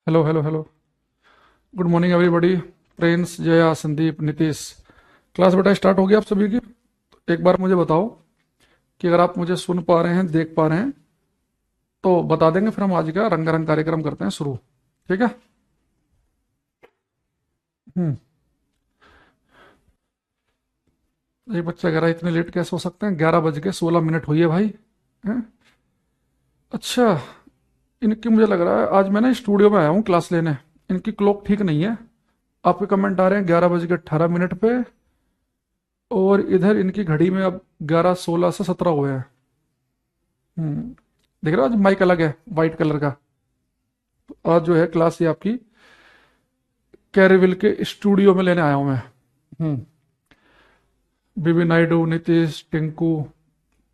Hello hello hello. Good morning everybody. Prince, Jaya, Sandeep, Nitish. Class बेटा start हो गई आप सभी की। तो एक बार मुझे बताओ कि अगर आप मुझे सुन पा रहे हैं, देख पा रहे हैं तो बता देंगे, फिर हम आज का रंगारंग कार्यक्रम करते हैं शुरू। ठीक है। हम्म। एक बच्चा कह रहा है इतने लेट कैसे हो सकते हैं, 11 बज के 16 मिनट हुई है भाई। हैं? अच्छा। इनकी मुझे लग रहा है आज मैं ना स्टूडियो में आया हूँ क्लास लेने। इनकी क्लॉक ठीक नहीं है। आपके कमेंट आ रहे हैं 11 बज के 18 मिनट पे। और इधर इनकी घड़ी में अब 11:16 से 17 हुए हैं। हम्म। देख रहे हो आज माइक अलग है, वाइट कलर का। आज जो है क्लास ये आपकी कैरीविल के स्टूडियो में लेने आया हूं मैं। हम्म। B B Naidu, Nitish, Tinku,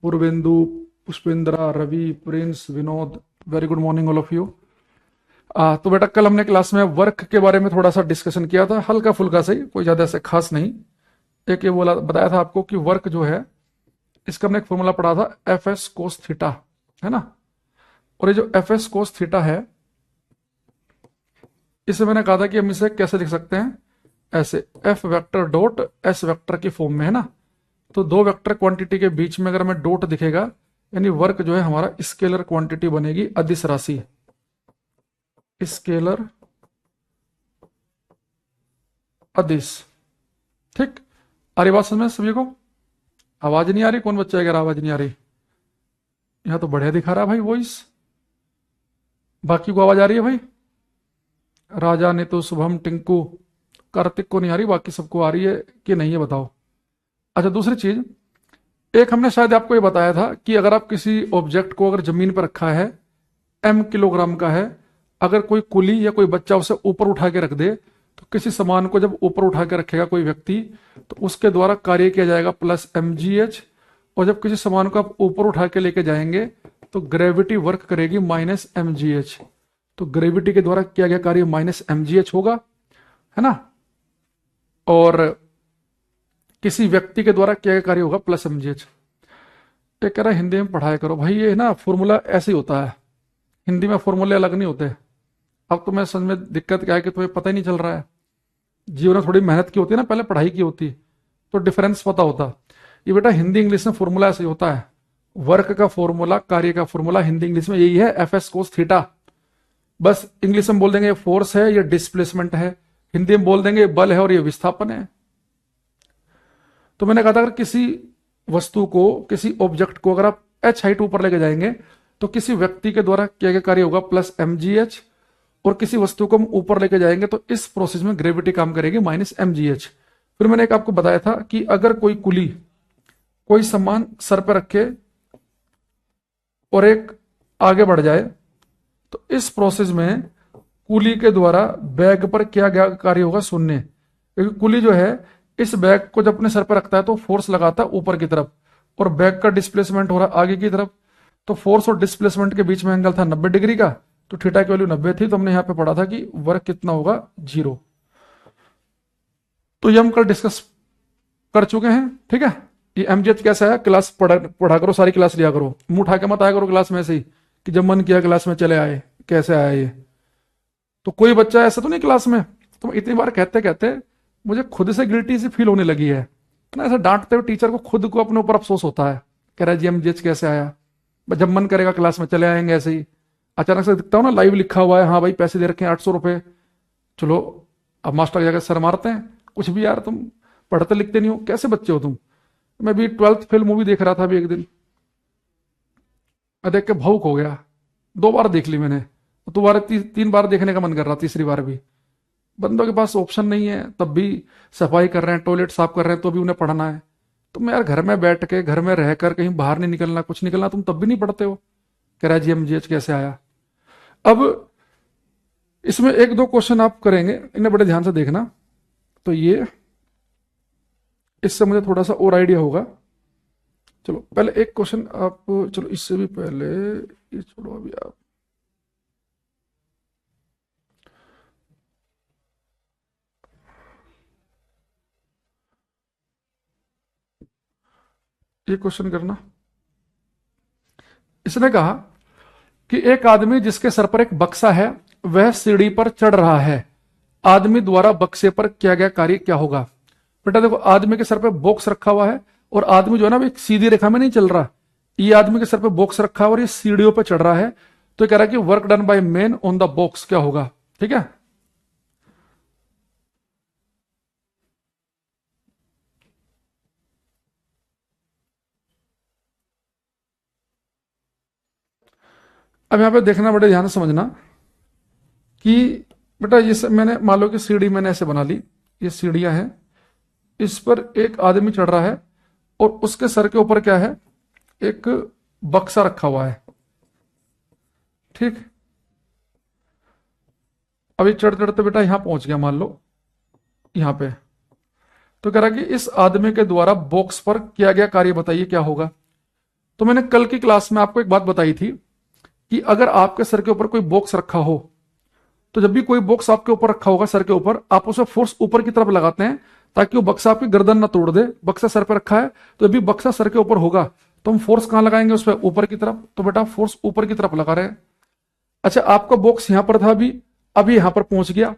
Purvendu, Pushpendra, Ravi, Prince, Vinod. Very good morning all of you. तो बेटा कल हमने क्लास में वर्क के बारे में थोड़ा सा डिस्कशन किया था, हल्का फुल्का सही, कोई ज्यादा ऐसे खास नहीं। एक ये बोला बताया था आपको कि वर्क जो है इसका हमने एक फॉर्मूला पढ़ा था, एफ एस कोस थीटा, है ना। और ये जो एफ एस कोस थीटा है, इसे मैंने कहा था कि हम इसे कैसे लिख सकते हैं, ऐसे F vector dot S vector की फॉर्म में, है ना। तो दो वेक्टर क्वांटिटी के बीच में अगर हमें डॉट दिखेगा, यानी वर्क जो है हमारा स्केलर क्वांटिटी बनेगी, अदिश राशि, स्केलर अदिश। ठीक। आ रही बात समझ में सभी को? आवाज नहीं आ रही? कौन बच्चा है अगर आवाज नहीं आ रही? यहाँ तो बढ़िया दिखा रहा है भाई वॉइस। बाकी को आवाज आ रही है भाई? राजा ने तो, शुभम, टिंकू, कार्तिक को नहीं आ रही, बाकी सबको आ रही है कि नहीं है बताओ। अच्छा, दूसरी चीज, एक हमने शायद आपको ये बताया था कि अगर आप किसी ऑब्जेक्ट को अगर जमीन पर रखा है, एम किलोग्राम का है, अगर कोई कुली या कोई बच्चा उसे ऊपर उठा के रख दे, तो किसी सामान को जब ऊपर उठा के रखेगा कोई व्यक्ति, तो उसके द्वारा कार्य किया जाएगा प्लस एम जी एच। और जब किसी सामान को आप ऊपर उठा के लेके जाएंगे तो ग्रेविटी वर्क करेगी माइनस एम जी एच। तो ग्रेविटी के द्वारा किया गया कार्य माइनस एम जी एच होगा, है ना। और किसी व्यक्ति के द्वारा किया गया कार्य होगा प्लस एम जी एच। ये कह रहा है हिंदी में पढ़ाया करो भाई, ये ना फॉर्मूला ऐसे ही होता है, हिंदी में फॉर्मूले अलग नहीं होते। अब तो मैं समझ में दिक्कत क्या है कि तुम्हें पता ही नहीं चल रहा है। जीवन में थोड़ी मेहनत की होती है ना, पहले पढ़ाई की होती, तो डिफरेंस पता होता। ये बेटा हिंदी इंग्लिश में फॉर्मूला ऐसे ही होता है। वर्क का फॉर्मूला, कार्य का फॉर्मूला हिंदी इंग्लिश में यही है, एफ एस कोस थीटा। बस इंग्लिश में बोल देंगे ये फोर्स है, ये डिस्प्लेसमेंट है। हिंदी में बोल देंगे ये बल है और ये विस्थापन है। तो मैंने कहा था अगर किसी वस्तु को, किसी ऑब्जेक्ट को अगर आप एच हाइट ऊपर लेके जाएंगे, तो किसी व्यक्ति के द्वारा किया गया कार्य होगा प्लस एम जी एच। और किसी वस्तु को हम ऊपर लेके जाएंगे तो इस प्रोसेस में ग्रेविटी काम करेगी माइनस एम जी एच। फिर मैंने एक आपको बताया था कि अगर कोई कुली कोई सामान सर पर रखे और एक आगे बढ़ जाए, तो इस प्रोसेस में कुली के द्वारा बैग पर क्या क्या कार्य होगा शून्य। क्योंकि कुली जो है इस बैग को जब अपने सर पर रखता है तो फोर्स लगाता है ऊपर की तरफ, और बैग का डिस्प्लेसमेंट हो रहा है आगे की तरफ। तो फोर्स और डिस्प्लेसमेंट के बीच में एंगल था 90 डिग्री का, तो थीटा की वैल्यू 90 थी। तो हमने यहां पे पढ़ा था कि वर्क कितना होगा, 0। तो ये हम कल डिस्कस कर चुके हैं। ठीक है। ये एमजीएच कैसा है, क्लास पढ़ा करो, सारी क्लास लिया करो, मुंह उठा के मत आया करो क्लास में से ही कि जब मन किया क्लास में चले आए, कैसे आया ये। तो कोई बच्चा ऐसा तो नहीं क्लास में, तुम इतनी बार कहते कहते मुझे खुद से गिल्टी सी फील होने लगी है ना। ऐसा डांटते हुए टीचर को खुद को अपने ऊपर अफसोस होता है, कह रहा है जी एमजीएच कैसे आया। जब मन करेगा क्लास में चले आएंगे ऐसे ही। अचानक से दिखता हूँ ना लाइव लिखा हुआ है, हाँ भाई पैसे दे रखे हैं 800 रुपये, चलो। अब मास्टर जाकर सर मारते हैं, कुछ भी यार तुम पढ़ते लिखते नहीं हो, कैसे बच्चे हो तुम। मैं भी 12th फेल मूवी देख रहा था अभी एक दिन, मैं देख के भावुक हो गया। 2 बार देख ली मैंने, दोबारा 3 बार देखने का मन कर रहा, तीसरी बार भी। बंदों के पास ऑप्शन नहीं है, तब भी सफाई कर रहे हैं, टॉयलेट साफ कर रहे हैं, तो भी उन्हें पढ़ना है। तुम यार घर में बैठ के, घर में रहकर, कहीं बाहर नहीं निकलना, कुछ निकलना, तुम तब भी नहीं पढ़ते हो। कह रहा है जीएमजीएच कैसे आया। अब इसमें एक दो क्वेश्चन आप करेंगे, इन्हें बड़े ध्यान से देखना, तो ये इससे मुझे थोड़ा सा और आइडिया होगा। चलो पहले एक क्वेश्चन आप, चलो इससे भी पहले ये छोड़ो अभी आप। ये क्वेश्चन करना। इसने कहा कि एक आदमी जिसके सर पर एक बक्सा है वह सीढ़ी पर चढ़ रहा है, आदमी द्वारा बक्से पर किया गया कार्य क्या होगा। बेटा देखो, आदमी के सर पे बॉक्स रखा हुआ है और आदमी जो है ना एक सीधी रेखा में नहीं चल रहा, ये आदमी के सर पे बॉक्स रखा है और ये सीढ़ियों पे चढ़ रहा है। तो कह रहा है कि work done by man on the box क्या होगा। ठीक है, अब यहां पे देखना, बड़े ध्यान से समझना कि बेटा ये मैंने मान लो कि सीढ़ी मैंने ऐसे बना ली, ये सीढ़ियां हैं, इस पर एक आदमी चढ़ रहा है और उसके सर के ऊपर क्या है, एक बक्सा रखा हुआ है। ठीक, अभी चढ़ते चढ़ते बेटा यहां पहुंच गया, मान लो यहां पे। तो कह रहा कि इस आदमी के द्वारा बॉक्स पर किया गया कार्य बताइए क्या होगा। तो मैंने कल की क्लास में आपको एक बात बताई थी कि अगर आपके सर के ऊपर कोई बॉक्स रखा हो, तो जब भी कोई बॉक्स आपके ऊपर रखा होगा सर के ऊपर, आप उसे फोर्स ऊपर की तरफ लगाते हैं ताकि वो बक्सा आपकी गर्दन ना तोड़ दे। बक्सा सर पर रखा है, तो जब भी बक्सा सर के ऊपर होगा तो हम फोर्स कहां लगाएंगे, उस पर ऊपर की तरफ। तो बेटा फोर्स ऊपर की तरफ लगा रहे हैं। अच्छा, आपका बॉक्स यहां पर था, अभी यहां पर पहुंच गया,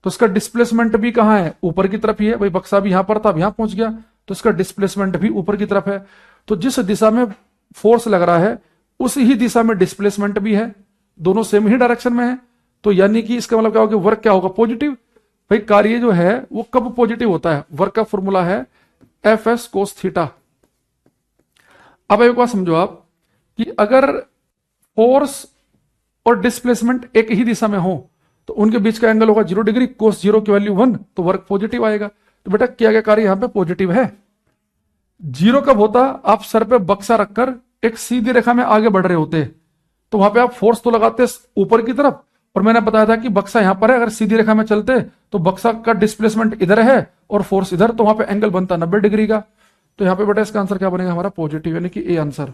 तो इसका डिस्प्लेसमेंट भी कहां है, ऊपर की तरफ ही है। भाई बक्सा भी यहां पर था, अब यहां पहुंच गया, तो इसका डिस्प्लेसमेंट भी ऊपर की तरफ है। तो जिस दिशा में फोर्स लग रहा है उसी ही दिशा में डिस्प्लेसमेंट भी है, दोनों सेम ही डायरेक्शन में है। तो यानी कि इसका मतलब क्या होगा, वर्क क्या होगा, पॉजिटिव। भाई कार्य जो है वो कब पॉजिटिव होता है, वर्क का फॉर्मूला है एफ एस कोस थीटा। अब एक बात समझो आप कि अगर फोर्स और डिस्प्लेसमेंट एक ही दिशा में हो तो उनके बीच का एंगल होगा 0 डिग्री, कोस 0 की वैल्यू 1, तो वर्क पॉजिटिव आएगा। तो बेटा किया गया कार्य यहां पे पॉजिटिव है। जीरो कब होता, आप सर पे बक्सा रखकर एक सीधी रेखा में आगे बढ़ रहे होते, तो वहां पे आप फोर्स तो लगाते ऊपर की तरफ, और मैंने बताया था कि बक्सा यहां पर है, अगर सीधी रेखा में चलते तो बक्सा का डिस्प्लेसमेंट इधर है और फोर्स इधर, तो वहां पे एंगल बनता 90 डिग्री का। तो यहां पे बेटा इसका आंसर क्या बनेगा हमारा, पॉजिटिव, यानी कि ए आंसर।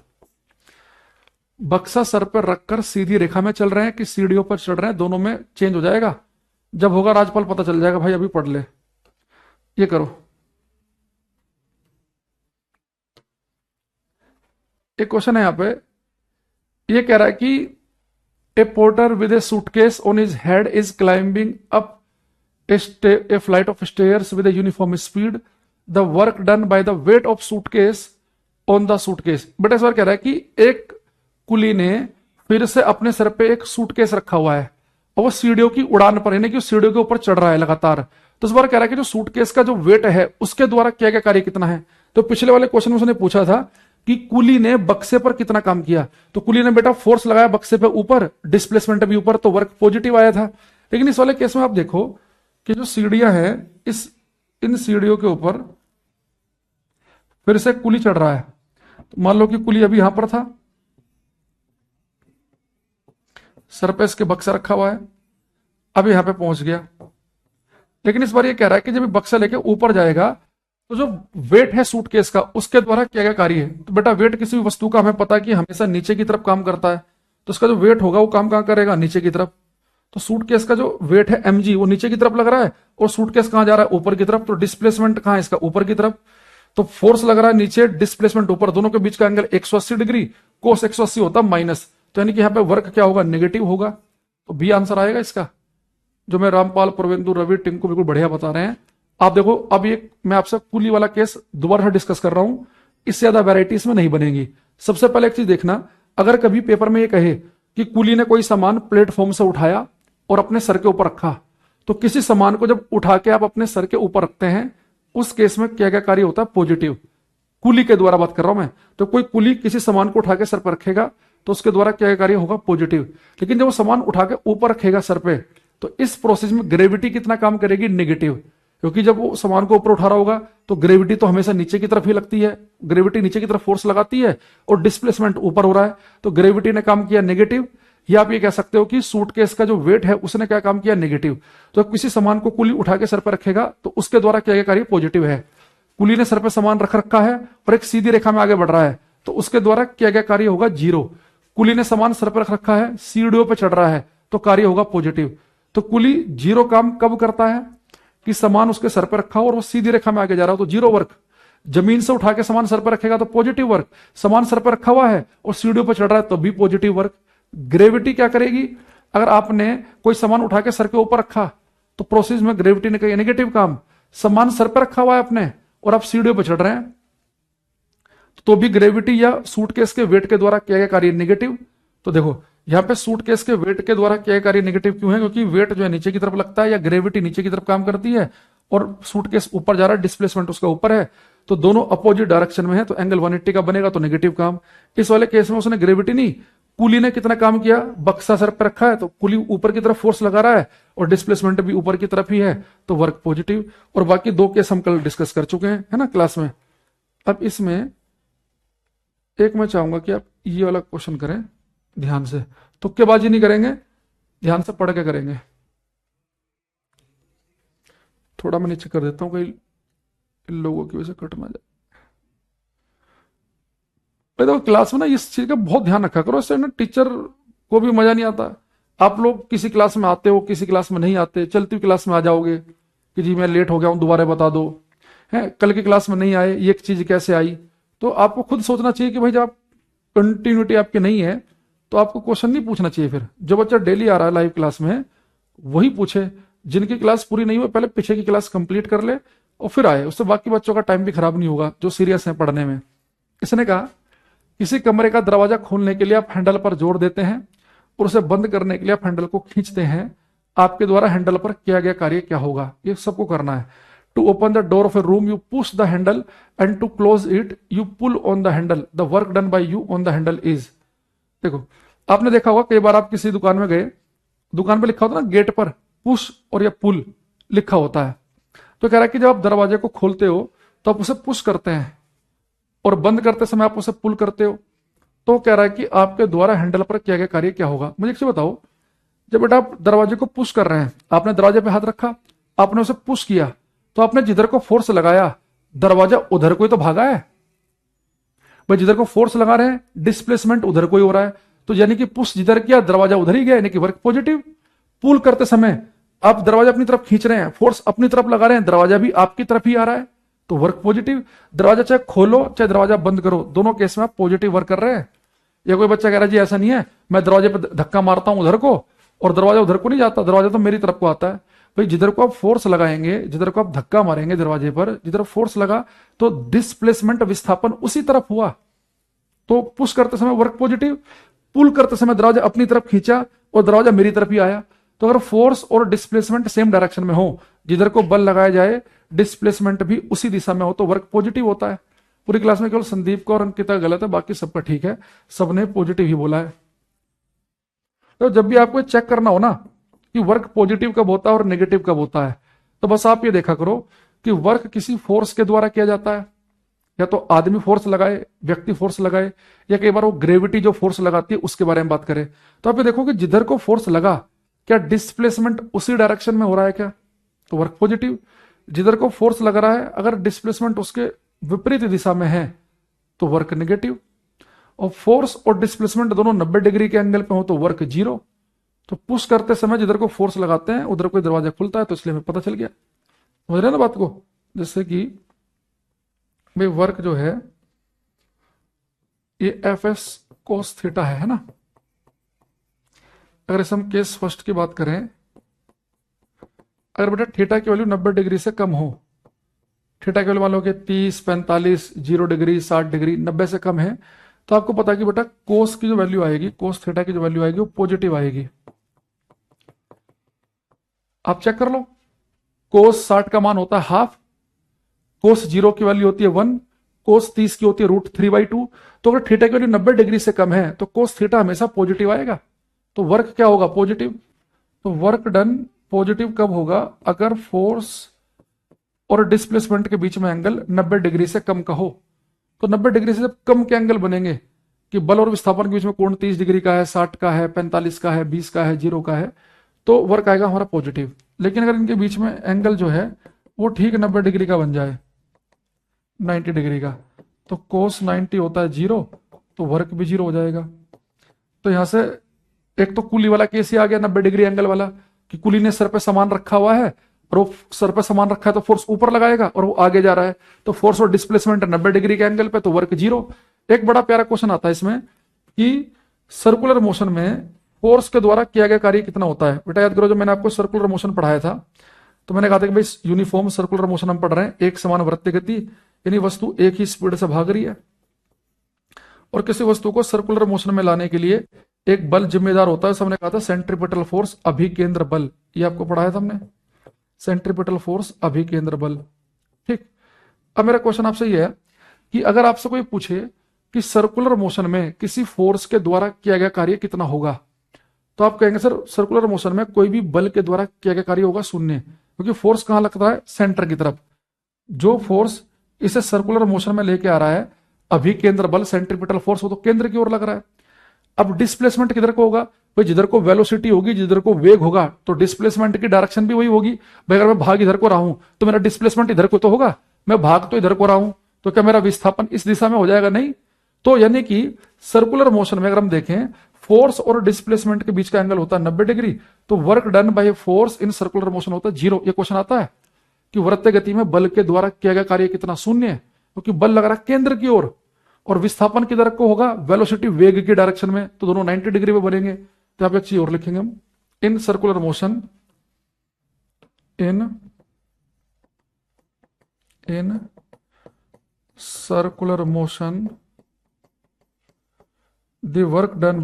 बक्सा सर पर रखकर सीधी रेखा में चल रहे हैं कि सीढ़ियों पर चढ़ रहे हैं, दोनों में चेंज हो जाएगा। जब होगा राजपाल पता चल जाएगा, भाई अभी पढ़ ले। ये करो, एक क्वेश्चन है यहां पे, ये कह रहा है कि a porter with a suitcase on his head is climbing up a flight of stairs with a uniform speed, the work done by the weight of suitcase on the suitcase. बेटा इस बार कह रहा है कि एक कुली ने फिर से अपने सर पे एक सूटकेस रखा हुआ है और वो सीढ़ियों की उड़ान पर, यानी कि सीढ़ियों के ऊपर चढ़ रहा है लगातार। तो इस बार कह रहा है कि जो सूटकेस का जो वेट है उसके द्वारा किया गया कार्य कितना है। तो पिछले वाले क्वेश्चन में उसने पूछा था कि कुली ने बक्से पर कितना काम किया, तो कुली ने बेटा फोर्स लगाया बक्से पे ऊपर, डिस्प्लेसमेंट भी ऊपर, तो वर्क पॉजिटिव आया था। लेकिन इस वाले केस में आप देखो कि जो सीढ़ियां हैं, इन सीढ़ियों के ऊपर फिर से कुली चढ़ रहा है। तो मान लो कि कुली अभी यहां पर था, सर पे इसके बक्सा रखा हुआ है, अब यहां पे पहुंच गया। लेकिन इस बार ये कह रहा है कि जब बक्सा लेके ऊपर जाएगा तो जो वेट है सूटकेस का उसके द्वारा किया गया कार्य है। तो बेटा वेट किसी भी वस्तु का हमें पता है कि हमेशा नीचे की तरफ काम करता है, तो उसका जो वेट होगा वो काम कहां करेगा, नीचे की तरफ। तो सूटकेस का जो वेट है mg वो नीचे की तरफ लग रहा है और सूटकेस कहां जा रहा है, ऊपर की तरफ। तो डिस्प्लेसमेंट कहां है इसका, ऊपर की तरफ। तो फोर्स लग रहा है नीचे, डिस्प्लेसमेंट ऊपर, दोनों के बीच का एंगल 180 डिग्री, कोस 180 होता माइनस, तो यानी कि यहाँ पे वर्क क्या होगा, नेगेटिव होगा। तो बी आंसर आएगा इसका, जो मैं रामपाल, प्रवेंदु, रवि, टिंकू बिल्कुल बढ़िया बता रहे हैं। आप देखो अब ये मैं आपसे कुली वाला केस दोबारा डिस्कस कर रहा हूं, इससे ज्यादा वैरायटी इसमें नहीं बनेगी। सबसे पहले एक चीज देखना, अगर कभी पेपर में ये कहे कि कुली ने कोई सामान प्लेटफॉर्म से उठाया और अपने सर के ऊपर रखा, तो किसी सामान को जब उठा के आप अपने सर के ऊपर रखते हैं उस केस में क्या क्या कार्य होता है, पॉजिटिव। कुली के द्वारा बात कर रहा हूं मैं, तो कोई कुली किसी सामान को उठा के सर पर रखेगा तो उसके द्वारा क्या कार्य होगा, पॉजिटिव। लेकिन जब वो सामान उठा के ऊपर रखेगा सर पे, तो इस प्रोसेस में ग्रेविटी कितना काम करेगी, नेगेटिव। क्योंकि जब वो सामान को ऊपर उठा रहा होगा तो ग्रेविटी तो हमेशा नीचे की तरफ ही लगती है, ग्रेविटी नीचे की तरफ फोर्स लगाती है और डिस्प्लेसमेंट ऊपर हो रहा है, तो ग्रेविटी ने काम किया नेगेटिव। या आप ये कह सकते हो कि सूटकेस का जो वेट है उसने क्या काम किया, नेगेटिव। तो किसी सामान को कुली उठा के सर पर रखेगा तो उसके द्वारा क्या कार्य, पॉजिटिव है। कुली ने सर पर सामान रख रखा है और एक सीधी रेखा में आगे बढ़ रहा है, तो उसके द्वारा क्या क्या कार्य होगा, 0। कुली ने सामान सर पर रख रखा है, सीढ़ियों पर चढ़ रहा है, तो कार्य होगा पॉजिटिव। तो कुली 0 काम कब करता है कि सामान उसके सर पर रखा हो और वो सीधी रेखा में आगे जा रहा हो, तो 0 वर्क। जमीन से उठा के सामान सर पर रखेगा तो पॉजिटिव वर्क। सामान सर पर रखा हुआ है और सीढ़ियों पर चढ़ रहा है तो भी पॉजिटिव वर्क। ग्रेविटी क्या करेगी, अगर आपने कोई सामान उठा के सर के ऊपर रखा तो प्रोसेस में ग्रेविटी ने कही नेगेटिव काम, सामान सर पर रखा हुआ है आपने और आप सीढ़ियों पर चढ़ रहे हैं तो भी ग्रेविटी या सूटकेस के वेट के द्वारा किया गया कार्य नेगेटिव। तो देखो यहां पे सूटकेस के वेट के द्वारा किया गया कार्य नेगेटिव क्यों है, क्योंकि वेट जो है नीचे की तरफ लगता है या ग्रेविटी नीचे की तरफ काम करती है और सूटकेस ऊपर जा रहा है, डिस्प्लेसमेंट उसका ऊपर है, तो दोनों अपोजिट डायरेक्शन में है तो एंगल 180 का बनेगा, तो नेगेटिव काम। इस वाले केस में उसने ग्रेविटी नहीं, कुली ने कितना काम किया, बक्सा सर पर रखा है तो कुली ऊपर की तरफ फोर्स लगा रहा है और डिस्प्लेसमेंट भी ऊपर की तरफ ही है तो वर्क पॉजिटिव। और बाकी दो केस हम कल डिस्कस कर चुके हैं, है ना, क्लास में। अब इसमें एक मैं चाहूंगा कि आप ये वाला क्वेश्चन करें ध्यान से, तुक्केबाजी नहीं करेंगे, ध्यान से पढ़ के करेंगे। थोड़ा मैं नीचे कर देता हूं कहीं इन लोगों की वजह से कट ना जाए। तो क्लास में ना इस चीज का बहुत ध्यान रखा करो, इससे ना टीचर को भी मजा नहीं आता। आप लोग किसी क्लास में आते हो, किसी क्लास में नहीं आते, चलती हुई क्लास में आ जाओगे कि जी मैं लेट हो गया हूं दोबारा बता दो, है कल की क्लास में नहीं आए, ये एक चीज कैसे आई। तो आपको खुद सोचना चाहिए कि भाई जब कंटिन्यूटी आपकी नहीं है तो आपको क्वेश्चन नहीं पूछना चाहिए। फिर जो बच्चा डेली आ रहा है लाइव क्लास में वही पूछे, जिनकी क्लास पूरी नहीं हुई पहले पीछे की क्लास कंप्लीट कर ले और फिर आए, उससे बाकी बच्चों का टाइम भी खराब नहीं होगा जो सीरियस है पढ़ने में। इसने कहा किसी कमरे का दरवाजा खोलने के लिए आप हैंडल पर जोर देते हैं और उसे बंद करने के लिए आप हैंडल को खींचते हैं, आपके द्वारा हैंडल पर किया गया कार्य क्या होगा, ये सबको करना है। To open the door of a room you push the handle and to close it you pull on the handle, the work done by you on the handle is. देखो आपने देखा होगा कई बार आप किसी दुकान में गए, दुकान पे लिखा होता है ना गेट पर पुश और या पुल लिखा होता है, तो कह रहा है कि जब आप दरवाजे को खोलते हो तो आप उसे पुश करते हैं और बंद करते समय आप उसे पुल करते हो। तो कह रहा है कि आपके द्वारा हैंडल पर किया गया कार्य क्या होगा। मुझे एक चीज बताओ, जब बेटा आप दरवाजे को पुश कर रहे हैं, आपने दरवाजे पे हाथ रखा, आपने उसे पुश किया, तो आपने जिधर को फोर्स लगाया दरवाजा उधर को ही तो भागा है भाई, जिधर को फोर्स लगा रहे हैं डिस्प्लेसमेंट उधर को ही हो रहा है, तो यानी कि पुश जिधर किया दरवाजा उधर ही गया, यानी कि वर्क पॉजिटिव। पुल करते समय आप दरवाजा अपनी तरफ खींच रहे हैं, फोर्स अपनी तरफ लगा रहे हैं, दरवाजा भी आपकी तरफ ही आ रहा है तो वर्क पॉजिटिव। दरवाजा चाहे खोलो चाहे दरवाजा बंद करो, दोनों केस में आप पॉजिटिव वर्क कर रहे हैं। या कोई बच्चा कह रहा है जी ऐसा नहीं है, मैं दरवाजे पर धक्का मारता हूं उधर को और दरवाजा उधर को नहीं जाता, दरवाजा तो मेरी तरफ को आता है। भाई जिधर को आप फोर्स लगाएंगे, जिधर को आप धक्का मारेंगे दरवाजे पर, जिधर फोर्स लगा तो डिस्प्लेसमेंट विस्थापन उसी तरफ हुआ, तो पुश करते समय वर्क पॉजिटिव, पुल करते समय दरवाजा अपनी तरफ खींचा और दरवाजा मेरी तरफ ही आया। तो अगर फोर्स और डिस्प्लेसमेंट सेम डायरेक्शन में हो, जिधर को बल लगाया जाए डिस्प्लेसमेंट भी उसी दिशा में हो तो वर्क पॉजिटिव होता है। पूरी क्लास में केवल संदीप का और अंकिता गलत है, बाकी सबका ठीक है, सबने पॉजिटिव ही बोला है। तो जब भी आपको चेक करना हो ना कि वर्क पॉजिटिव कब होता है और नेगेटिव कब होता है, तो बस आप ये देखा करो कि वर्क किसी फोर्स के द्वारा किया जाता है, या तो आदमी फोर्स लगाए, व्यक्ति फोर्स लगाए, या कई बार वो ग्रेविटी जो फोर्स लगाती है उसके बारे में बात करें। तो आप ये देखो कि जिधर को फोर्स लगा क्या डिस्प्लेसमेंट उसी डायरेक्शन में हो रहा है क्या, तो वर्क पॉजिटिव। जिधर को फोर्स लग रहा है अगर डिस्प्लेसमेंट उसके विपरीत दिशा में है तो वर्क नेगेटिव। और फोर्स और डिस्प्लेसमेंट दोनों 90 डिग्री के एंगल पे हो तो वर्क जीरो। तो पुश करते समय जिधर को फोर्स लगाते हैं उधर कोई दरवाजा खुलता है, तो इसलिए हमें पता चल गया। समझ रहे ना बात को। जैसे कि भाई वर्क जो है ये एफ एस कोस थीटा है ना। अगर इस हम केस फर्स्ट की बात करें, अगर बेटा थीटा की वैल्यू 90 डिग्री से कम हो, थीटा की वैल्यू मान लो कि 30, 45, 0 डिग्री, 60 डिग्री, 90 से कम है, तो आपको पता है कि बेटा कोस की जो वैल्यू आएगी, कोस थीटा की जो वैल्यू आएगी वो पॉजिटिव आएगी। आप चेक कर लो, कोस 60 का मान होता है हाफ, कोस 0 की वैल्यू होती है 1, कोस 30 की होती है √3/2। तो अगर थीटा की वैल्यू 90 डिग्री से कम है तो कोस थीटा हमेशा पॉजिटिव आएगा, तो वर्क क्या होगा, पॉजिटिव। तो वर्क डन पॉजिटिव कब होगा, अगर फोर्स और डिस्प्लेसमेंट के बीच में एंगल 90 डिग्री से कम का हो। तो 90 डिग्री से जब कम के एंगल बनेंगे कि बल और विस्थापन के बीच में कोण 30 डिग्री का है, 60 का है, 45 का है, 20 का है, 0 का है, तो वर्क आएगा हमारा पॉजिटिव। लेकिन अगर इनके बीच में एंगल जो है वो ठीक 90 डिग्री का बन जाए, 90 डिग्री का, तो कोस 90 होता है 0, तो वर्क भी 0 हो जाएगा। तो यहां से एक तो कुली वाला केस ही आ गया 90 डिग्री एंगल वाला, कि कुली ने सर पे सामान रखा हुआ है और वो सर पे सामान रखा है तो फोर्स ऊपर लगाएगा और वो आगे जा रहा है, तो फोर्स और डिस्प्लेसमेंट 90 डिग्री के एंगल पे, तो वर्क 0। एक बड़ा प्यारा क्वेश्चन आता है इसमें कि सर्कुलर मोशन में फोर्स के द्वारा किया गया कार्य कितना होता है। बेटा याद करो, जब मैंने आपको सर्कुलर मोशन पढ़ाया था तो मैंने कहा था कि भाई यूनिफॉर्म सर्कुलर मोशन हम पढ़ रहे हैं, एक समान वृत्तीय गति, यानी वस्तु एक ही स्पीड से भाग रही है और किसी वस्तु को सर्कुलर मोशन में लाने के लिए एक बल जिम्मेदार होता है। हमने कहा था सेंट्रीपिटल फोर्स, अभिकेंद्र बल, ये आपको पढ़ाया था हमने, सेंट्रीपिटल फोर्स, अभिकेंद्र बल। ठीक, अब मेरा क्वेश्चन आपसे ये है कि अगर आपसे कोई पूछे कि सर्कुलर मोशन में किसी फोर्स के द्वारा किया गया कार्य कितना होगा, तो आप कहेंगे सर सर्कुलर मोशन में कोई भी बल के द्वारा किया गया कार्य होगा शून्य, क्योंकि फोर्स कहां लगता है, सेंटर की तरफ। जो फोर्स इसे सर्कुलर मोशन में लेके आ रहा है, अभिकेंद्र बल, सेंट्रीपिटल फोर्स, वो तो केंद्र की ओर लग रहा है। अब डिस्प्लेसमेंट किधर को होगा भाई, जिधर को वेलोसिटी होगी, जिधर को वेग होगा, तो डिस्प्लेसमेंट की डायरेक्शन भी वही होगी भाई। अगर मैं भाग इधर को रहा हूं तो मेरा डिस्प्लेसमेंट इधर को तो होगा, मैं भाग तो इधर को रहा हूं, तो क्या मेरा विस्थापन इस दिशा में हो जाएगा, नहीं। तो यानी कि सर्कुलर मोशन में अगर हम देखें, फोर्स और डिस्प्लेसमेंट के बीच का एंगल होता है 90 डिग्री, तो work done by force in circular motion होता है 0। ये क्वेश्चन आता है कि वृत्तीय गति में बल के द्वारा किया गया कार्य कितना, शून्य, क्योंकि बल लग रहा है केंद्र की ओर और विस्थापन किधर को होगा, वेलोसिटी वेग की डायरेक्शन में, तो दोनों 90 डिग्री में बनेंगे। तो आप एक चीज और लिखेंगे हम, in circular motion, in circular motion the work done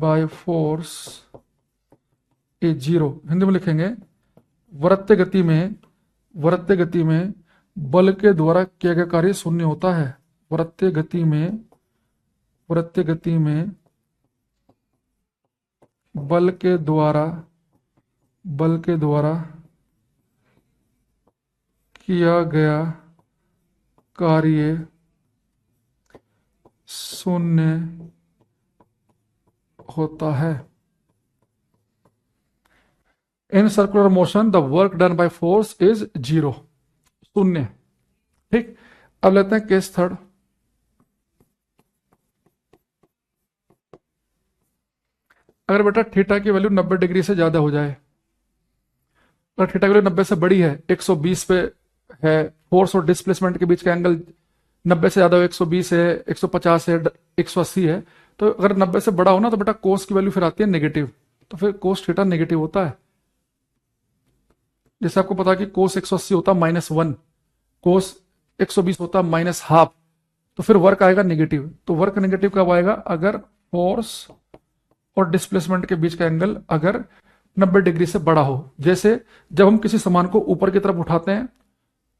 by force is 0। Hindi में लिखेंगे, वृत्तीय गति में बल के द्वारा किया गया कार्य शून्य होता है। वृत्तीय गति में बल के द्वारा किया गया कार्य शून्य होता है। In circular motion the work done by force is 0, शून्य। ठीक, अब लेते हैं केस थर्ड। अगर बेटा थीटा की वैल्यू 90 डिग्री से ज्यादा हो जाए, अगर थीटा की वैल्यू 90 से बड़ी है, 120 पे है, फोर्स और डिस्प्लेसमेंट के बीच का एंगल 90 से ज्यादा हो, 120 है, 150 है, 180 है, तो अगर 90 से बड़ा हो ना तो बेटा कोस की वैल्यू फिर आती है नेगेटिव, तो फिर कोस थीटा नेगेटिव होता है। जैसे आपको पता है कि कोस 180 होता है -1, कोस 120 होता है -12, तो फिर वर्क आएगा नेगेटिव। तो वर्क नेगेटिव कब आएगा, अगर फोर्स और डिस्प्लेसमेंट के बीच का एंगल अगर 90 डिग्री से बड़ा हो। जैसे जब हम किसी सामान को ऊपर की तरफ उठाते हैं,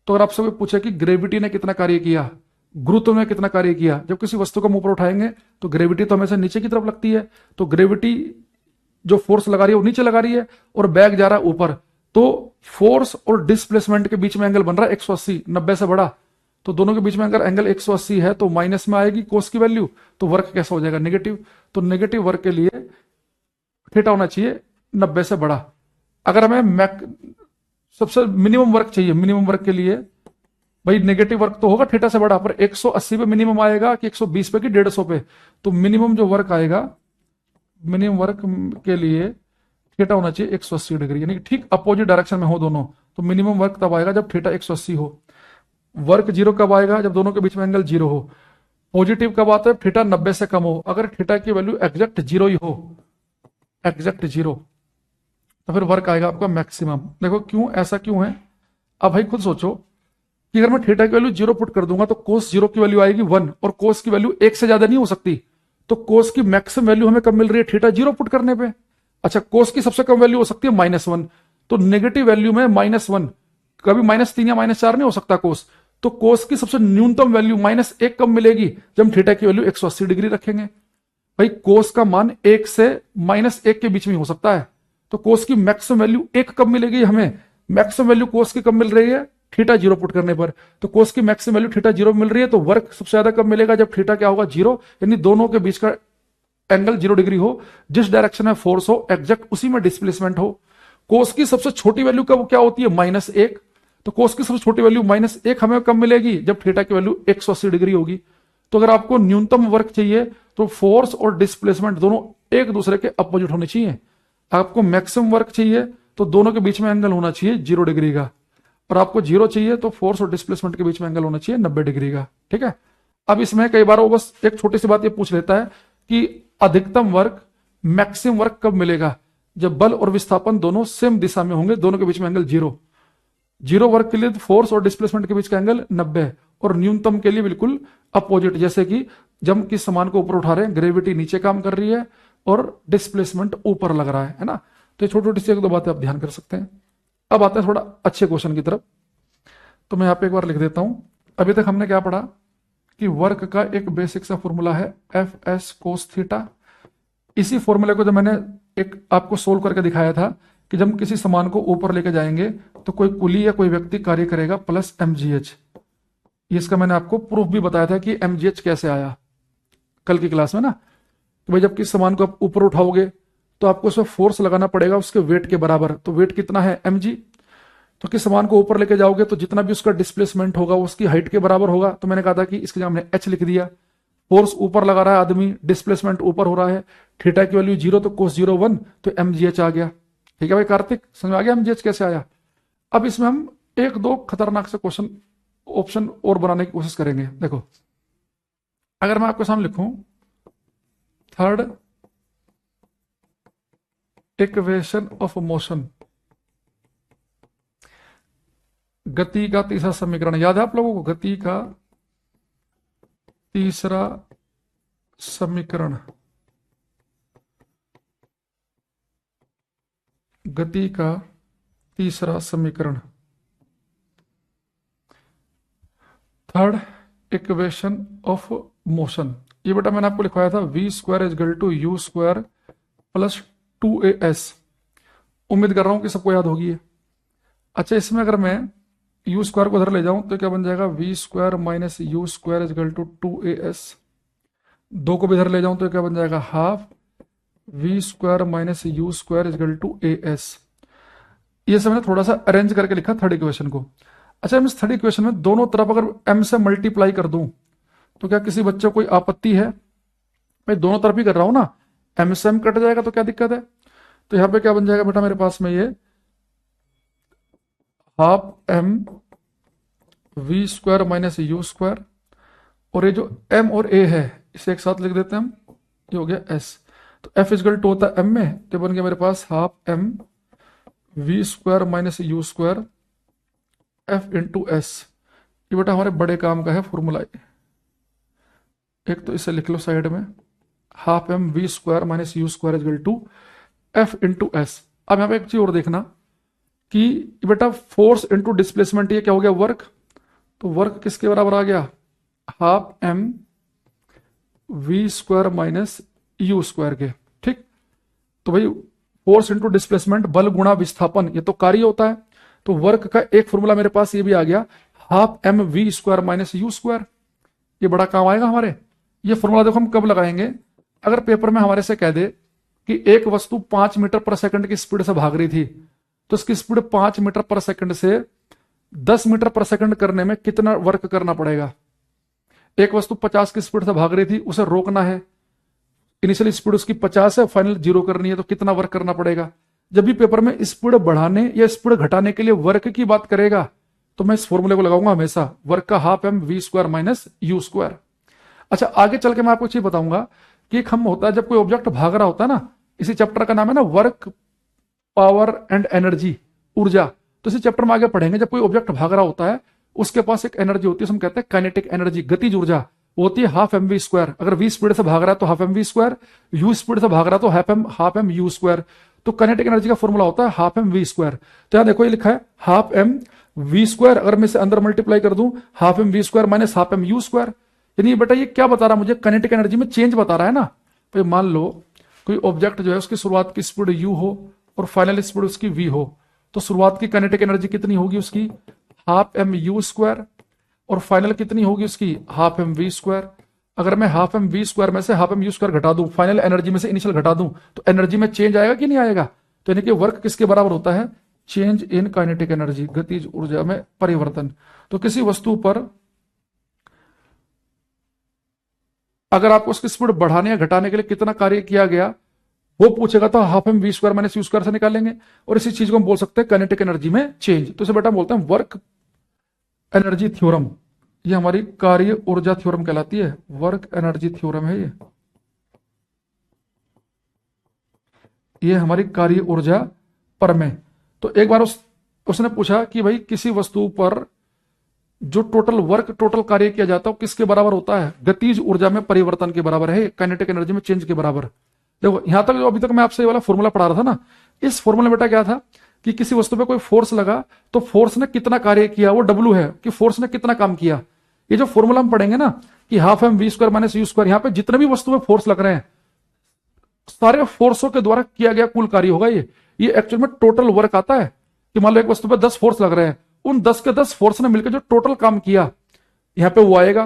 तो अगर आपसे कोई पूछे कि ग्रेविटी ने कितना कार्य किया, गुरुत्व ने कितना कार्य किया, जब किसी वस्तु को हम ऊपर उठाएंगे तो ग्रेविटी तो हमेशा नीचे की तरफ लगती है, तो ग्रेविटी जो फोर्स लगा रही है वो नीचे लगा रही है और बैग जा रहा है ऊपर, तो फोर्स और डिस्प्लेसमेंट के बीच में एंगल बन रहा है 180, 90 से बड़ा, तो दोनों के बीच में अगर एंगल 180 है तो माइनस में आएगी कोस की वैल्यू, तो वर्क कैसा हो जाएगा, नेगेटिव। तो नेगेटिव वर्क के लिए थीटा होना चाहिए 90 से बड़ा। अगर हमें सबसे मिनिमम वर्क चाहिए, मिनिमम वर्क के लिए भाई नेगेटिव वर्क तो होगा थीटा से बड़ा, पर 180 पे मिनिमम आएगा कि 120 पे कि 150 पे, तो मिनिमम जो वर्क आएगा, मिनिमम वर्क के लिए थीटा होना चाहिए 180 डिग्री, यानी ठीक अपोजिट डायरेक्शन में हो दोनों। तो मिनिमम वर्क तब आएगा जब थीटा 180 हो। वर्क 0 कब आएगा, जब दोनों के बीच में एंगल 0 हो। पॉजिटिव कब आता है, थीटा 90 से कम हो। अगर थीटा की वैल्यू एग्जैक्ट 0 ही हो, एग्जैक्ट 0, तो फिर वर्क आएगा आपका मैक्सिमम। देखो क्यों, ऐसा क्यों है, अब भाई खुद सोचो कि अगर मैं थीटा की वैल्यू 0 पुट कर दूंगा तो कोस 0 की वैल्यू आएगी 1, और कोस की वैल्यू 1 से ज्यादा नहीं हो सकती, तो कोस की मैक्सिमम वैल्यू हमें कब मिल रही है, थीटा 0 पुट करने पे। अच्छा, कोस की सबसे कम वैल्यू हो सकती है -1, तो नेगेटिव वैल्यू में -1, कभी -3 या -4 नहीं हो सकता कोस, तो कोस की सबसे न्यूनतम वैल्यू -1 कब मिलेगी, जब हम थीटा की वैल्यू 180 डिग्री रखेंगे। भाई कोस का मान 1 से -1 के बीच में हो सकता है, तो कोस की मैक्सिमम वैल्यू 1 कब मिलेगी हमें, मैक्सिमम वैल्यू कोस की कब मिल रही है, थीटा 0 पुट करने पर। तो कोस की मैक्सिमम वैल्यू थीटा 0 मिल रही है, तो वर्क सबसे ज्यादा कब मिलेगा, जब थीटा क्या होगा 0, यानी दोनों के बीच का एंगल 0 डिग्री हो, जिस डायरेक्शन में फोर्स हो एग्जैक्ट उसी में डिस्प्लेसमेंट हो। कोस की सबसे छोटी वैल्यू कब क्या होती है, -1, तो कोस की सबसे छोटी वैल्यू -1 हमें कब मिलेगी, जब थीटा की वैल्यू 180 डिग्री होगी। तो अगर आपको न्यूनतम वर्क चाहिए तो फोर्स और डिस्प्लेसमेंट दोनों एक दूसरे के अपोजिट होने चाहिए। आपको मैक्सिमम वर्क चाहिए तो दोनों के बीच में एंगल होना चाहिए 0 डिग्री का, और आपको 0 चाहिए तो फोर्स और डिस्प्लेसमेंट के बीच में एंगल होना चाहिए 90 डिग्री का। ठीक है, अब इसमें कई बार वो बस एक छोटी सी बात ये पूछ लेता है कि अधिकतम वर्क मैक्सिमम वर्क कब मिलेगा, जब बल और विस्थापन दोनों सेम दिशा में होंगे, दोनों के बीच में एंगल जीरो। जीरो वर्क के लिए फोर्स और डिस्प्लेसमेंट के बीच का एंगल 90 है, और न्यूनतम के लिए बिल्कुल अपोजिट, जैसे कि जब हम किस सामान को ऊपर उठा रहे हैं, ग्रेविटी नीचे काम कर रही है और डिस्प्लेसमेंट ऊपर लग रहा है ना। तो ये छोटी छोटी सी एक दो बातें आप ध्यान कर सकते हैं। अब आते हैं थोड़ा अच्छे क्वेश्चन की तरफ। तो मैं यहाँ पे एक बार लिख देता हूं। अभी तक हमने क्या पढ़ा कि वर्क का एक बेसिक सा फॉर्मूला है एफ एस कोस थीटा। इसी फॉर्मूले को जब मैंने एक आपको सोल्व करके दिखाया था कि जब हम किसी सामान को ऊपर लेके जाएंगे तो कोई कुली या कोई व्यक्ति कार्य करेगा प्लस mgh। इसका मैंने आपको प्रूफ भी बताया था कि mgh कैसे आया कल की क्लास में ना। तो भाई जब किसी सामान को आप ऊपर उठाओगे तो आपको उसमें फोर्स लगाना पड़ेगा उसके वेट के बराबर। तो वेट कितना है mg। तो किस सामान को ऊपर लेके जाओगे तो जितना भी उसका डिस्प्लेसमेंट होगा उसकी हाइट के बराबर होगा। तो मैंने कहा था कि इसके जगह हमने h लिख दिया। फोर्स ऊपर लगा रहा है आदमी, डिस्प्लेसमेंट ऊपर हो रहा है, थीटा की वैल्यू 0 तो कोस 0 1, तो mgh आ गया। ठीक है भाई कार्तिक, समझ आ गया mgh कैसे आया। अब इसमें हम एक दो खतरनाक से क्वेश्चन ऑप्शन और बनाने की कोशिश करेंगे। देखो अगर मैं आपके सामने लिखूं थर्ड इक्वेशन ऑफ मोशन, गति का तीसरा समीकरण, याद है आप लोगों को गति का तीसरा समीकरण, गति का तीसरा समीकरण, थर्ड इक्वेशन ऑफ मोशन। ये बेटा मैंने आपको लिखवाया था v square is equal to u square plus 2as। उम्मीद कर रहा हूं कि सबको याद होगी ये। अच्छा इसमें अगर मैं यू स्क्वायर को इधर ले जाऊं तो क्या बन जाएगा v square minus u square is equal to 2as। दो को भी इधर ले जाऊं तो क्या बन जाएगा half v square minus u square is equal to as। ये सब मैंने थोड़ा सा अरेंज करके लिखा थर्ड इक्वेशन को। अच्छा इस थर्ड इक्वेशन में दोनों तरफ अगर m से मल्टीप्लाई कर दूं तो क्या किसी बच्चे को कोई आपत्ति है। मैं दोनों तरफ ही कर रहा हूं ना, m से m कट जाएगा तो क्या दिक्कत है। तो यहां पे क्या बन जाएगा बेटा मेरे पास में ये half m v square minus u square, और ये जो m और a है इसे एक साथ लिख देते हैं हम, ये हो गया s। तो f इजकल टू होता है m में, तो बन गया मेरे पास half m v square minus u square f into s. ये बेटा हमारे बड़े काम का है फॉर्मूला। एक तो इसे लिख लो साइड में, half m v square minus u square is equal to f into s. अब यहाँ पे एक चीज और देखना कि बेटा फोर्स इंटू डिस्प्लेसमेंट ये क्या हो गया वर्क। तो वर्क किसके बराबर आ गया half m v square minus u square के। ठीक, तो भाई फोर्स इंटू डिस्प्लेसमेंट बल गुणा विस्थापन ये तो कार्य होता है। तो वर्क का एक फॉर्मूला मेरे पास ये भी आ गया half m v square minus u square. ये बड़ा काम आएगा हमारे। ये फॉर्मूला देखो हम कब लगाएंगे, अगर पेपर में हमारे से कह दे कि एक वस्तु 5 मीटर पर सेकंड की स्पीड से भाग रही थी तो इसकी स्पीड 5 मीटर पर सेकंड से 10 मीटर पर सेकंड करने में कितना वर्क करना पड़ेगा। एक वस्तु 50 की स्पीड से भाग रही थी, उसे रोकना है, इनिशियल स्पीड उसकी 50 है, फाइनल 0 करनी है, तो कितना वर्क करना पड़ेगा। जब भी पेपर में स्पीड बढ़ाने या स्पीड घटाने के लिए वर्क की बात करेगा तो मैं इस फॉर्मूले को लगाऊंगा हमेशा, वर्क का half m v square minus u square. अच्छा आगे चल के मैं आपको चीज बताऊंगा कि एक हम होता है जब कोई ऑब्जेक्ट भाग रहा होता है ना, इसी चैप्टर का नाम है ना वर्क पावर एंड एनर्जी, ऊर्जा। तो इसी चैप्टर में आगे पढ़ेंगे जब कोई ऑब्जेक्ट भाग रहा होता है उसके पास एक एनर्जी होती है, हम कहते हैं काइनेटिक एनर्जी, गतिज ऊर्जा, वो होती है हाफ m v स्क्वायर। अगर v स्पीड से भाग रहा है तो half m v square, u speed से भाग रहा है तो हाफ m u स्क्वायर। तो काइनेटिक एनर्जी का फॉर्मूला होता है हाफ m v स्क्वायर। तो यहां देखो ये लिखा है हाफ m v स्क्वायर, अगर मैं इसे अंदर मल्टीप्लाई कर दूं half m v square minus half m u square. यानी बेटा ये क्या बता रहा है मुझे, काइनेटिक एनर्जी में चेंज बता रहा है ना। तो मान लो कोई ऑब्जेक्ट जो है उसकी शुरुआत की स्पीड u हो और फाइनल स्पीड उसकी v हो, तो शुरुआत की काइनेटिक एनर्जी कितनी होगी उसकी हाफ m u स्क्वायर, और फाइनल कितनी होगी उसकी हाफ m v स्क्वायर। अगर मैं हाफ m v स्क्वायर में से हाफ m u स्क्वायर घटा दूं, फाइनल एनर्जी में से इनिशियल घटा दूं, तो एनर्जी में चेंज आएगा कि नहीं आएगा। तो यानी कि वर्क किसके बराबर होता है, चेंज इन काइनेटिक एनर्जी, गतिज ऊर्जा में परिवर्तन। तो किसी वस्तु पर अगर आपको उसकी स्पीड बढ़ाने या घटाने के लिए कितना कार्य किया गया वो पूछेगा तो half m v square minus u square से निकालेंगे, और इसी चीज को हम बोल सकते हैं काइनेटिक एनर्जी में चेंज। तो इसे बेटा बोलते हैं वर्क एनर्जी थ्योरम। ये हमारी कार्य ऊर्जा थ्योरम कहलाती है, वर्क एनर्जी थ्योरम है ये हमारी कार्य ऊर्जा प्रमेय। तो एक बार उसने पूछा कि भाई किसी वस्तु पर जो टोटल वर्क, टोटल कार्य किया जाता है वो किसके बराबर होता है? गतिज ऊर्जा में परिवर्तन के बराबर है, काइनेटिक एनर्जी में चेंज के बराबर। देखो यहां तक जो अभी तक मैं आपसे ये वाला फॉर्मूला पढ़ा रहा था ना, इस फॉर्मूला में बेटा क्या था कि किसी वस्तु पे कोई फोर्स लगा तो फोर्स ने कितना कार्य किया, वो डब्ल्यू है कि फोर्स ने कितना काम किया। ये जो फॉर्मूला हम पढ़ेंगे ना कि half m v square minus u square, यहाँ पे जितने भी वस्तु में फोर्स लग रहे हैं सारे फोर्सों के द्वारा किया गया कुल कार्य होगा ये एक्चुअल में टोटल वर्क आता है। कि मान लो एक वस्तु पे 10 फोर्स लग रहे हैं, उन 10 के 10 फोर्स ने मिलकर जो टोटल काम किया यहां पे वो आएगा।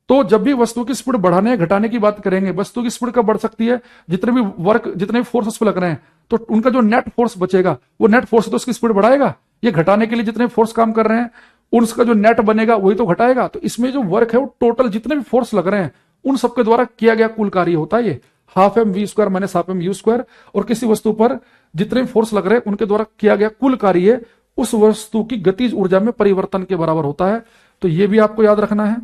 तो जब भी वस्तु की स्पीड बढ़ाने या घटाने की बात करेंगे, वस्तु की स्पीड कब बढ़ सकती है? जितने भी वर्क, जितने भी फोर्स उस पर लग रहे हैं, तो उनका जो नेट फोर्स बचेगा वो नेट फोर्स तो उसकी स्पीड बढ़ाएगा। ये घटाने के लिए जितने फोर्स काम कर रहे हैं उसका जो नेट बनेगा वही तो घटाएगा। तो इसमें जो वर्क है वो टोटल जितने भी फोर्स लग रहे हैं उन सबके द्वारा किया गया कुल कार्य होता है ये half m v square minus half m u square. और किसी वस्तु पर जितने भी फोर्स लग रहे हैं उनके द्वारा किया गया कुल कार्य उस वस्तु की गतिज ऊर्जा में परिवर्तन के बराबर होता है। तो ये भी आपको याद रखना है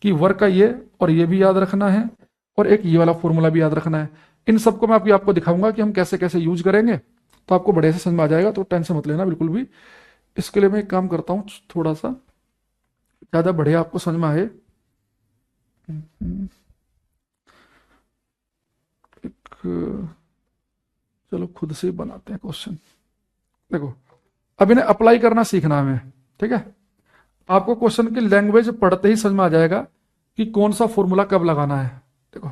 कि वर्क का ये, और ये भी याद रखना है, और एक ये वाला फॉर्मूला भी याद रखना है। इन सबको मैं आपको दिखाऊंगा कि हम कैसे कैसे यूज करेंगे, तो आपको बढ़िया से समझ में आ जाएगा। तो टेंशन मत लेना बिल्कुल भी। इसके लिए मैं एक काम करता हूँ, थोड़ा सा ज्यादा बढ़िया आपको समझ में आए। चलो खुद से ही बनाते हैं क्वेश्चन। देखो अब इन्हें अप्लाई करना सीखना है हमें, ठीक है। आपको क्वेश्चन की लैंग्वेज पढ़ते ही समझ में आ जाएगा कि कौन सा फॉर्मूला कब लगाना है। देखो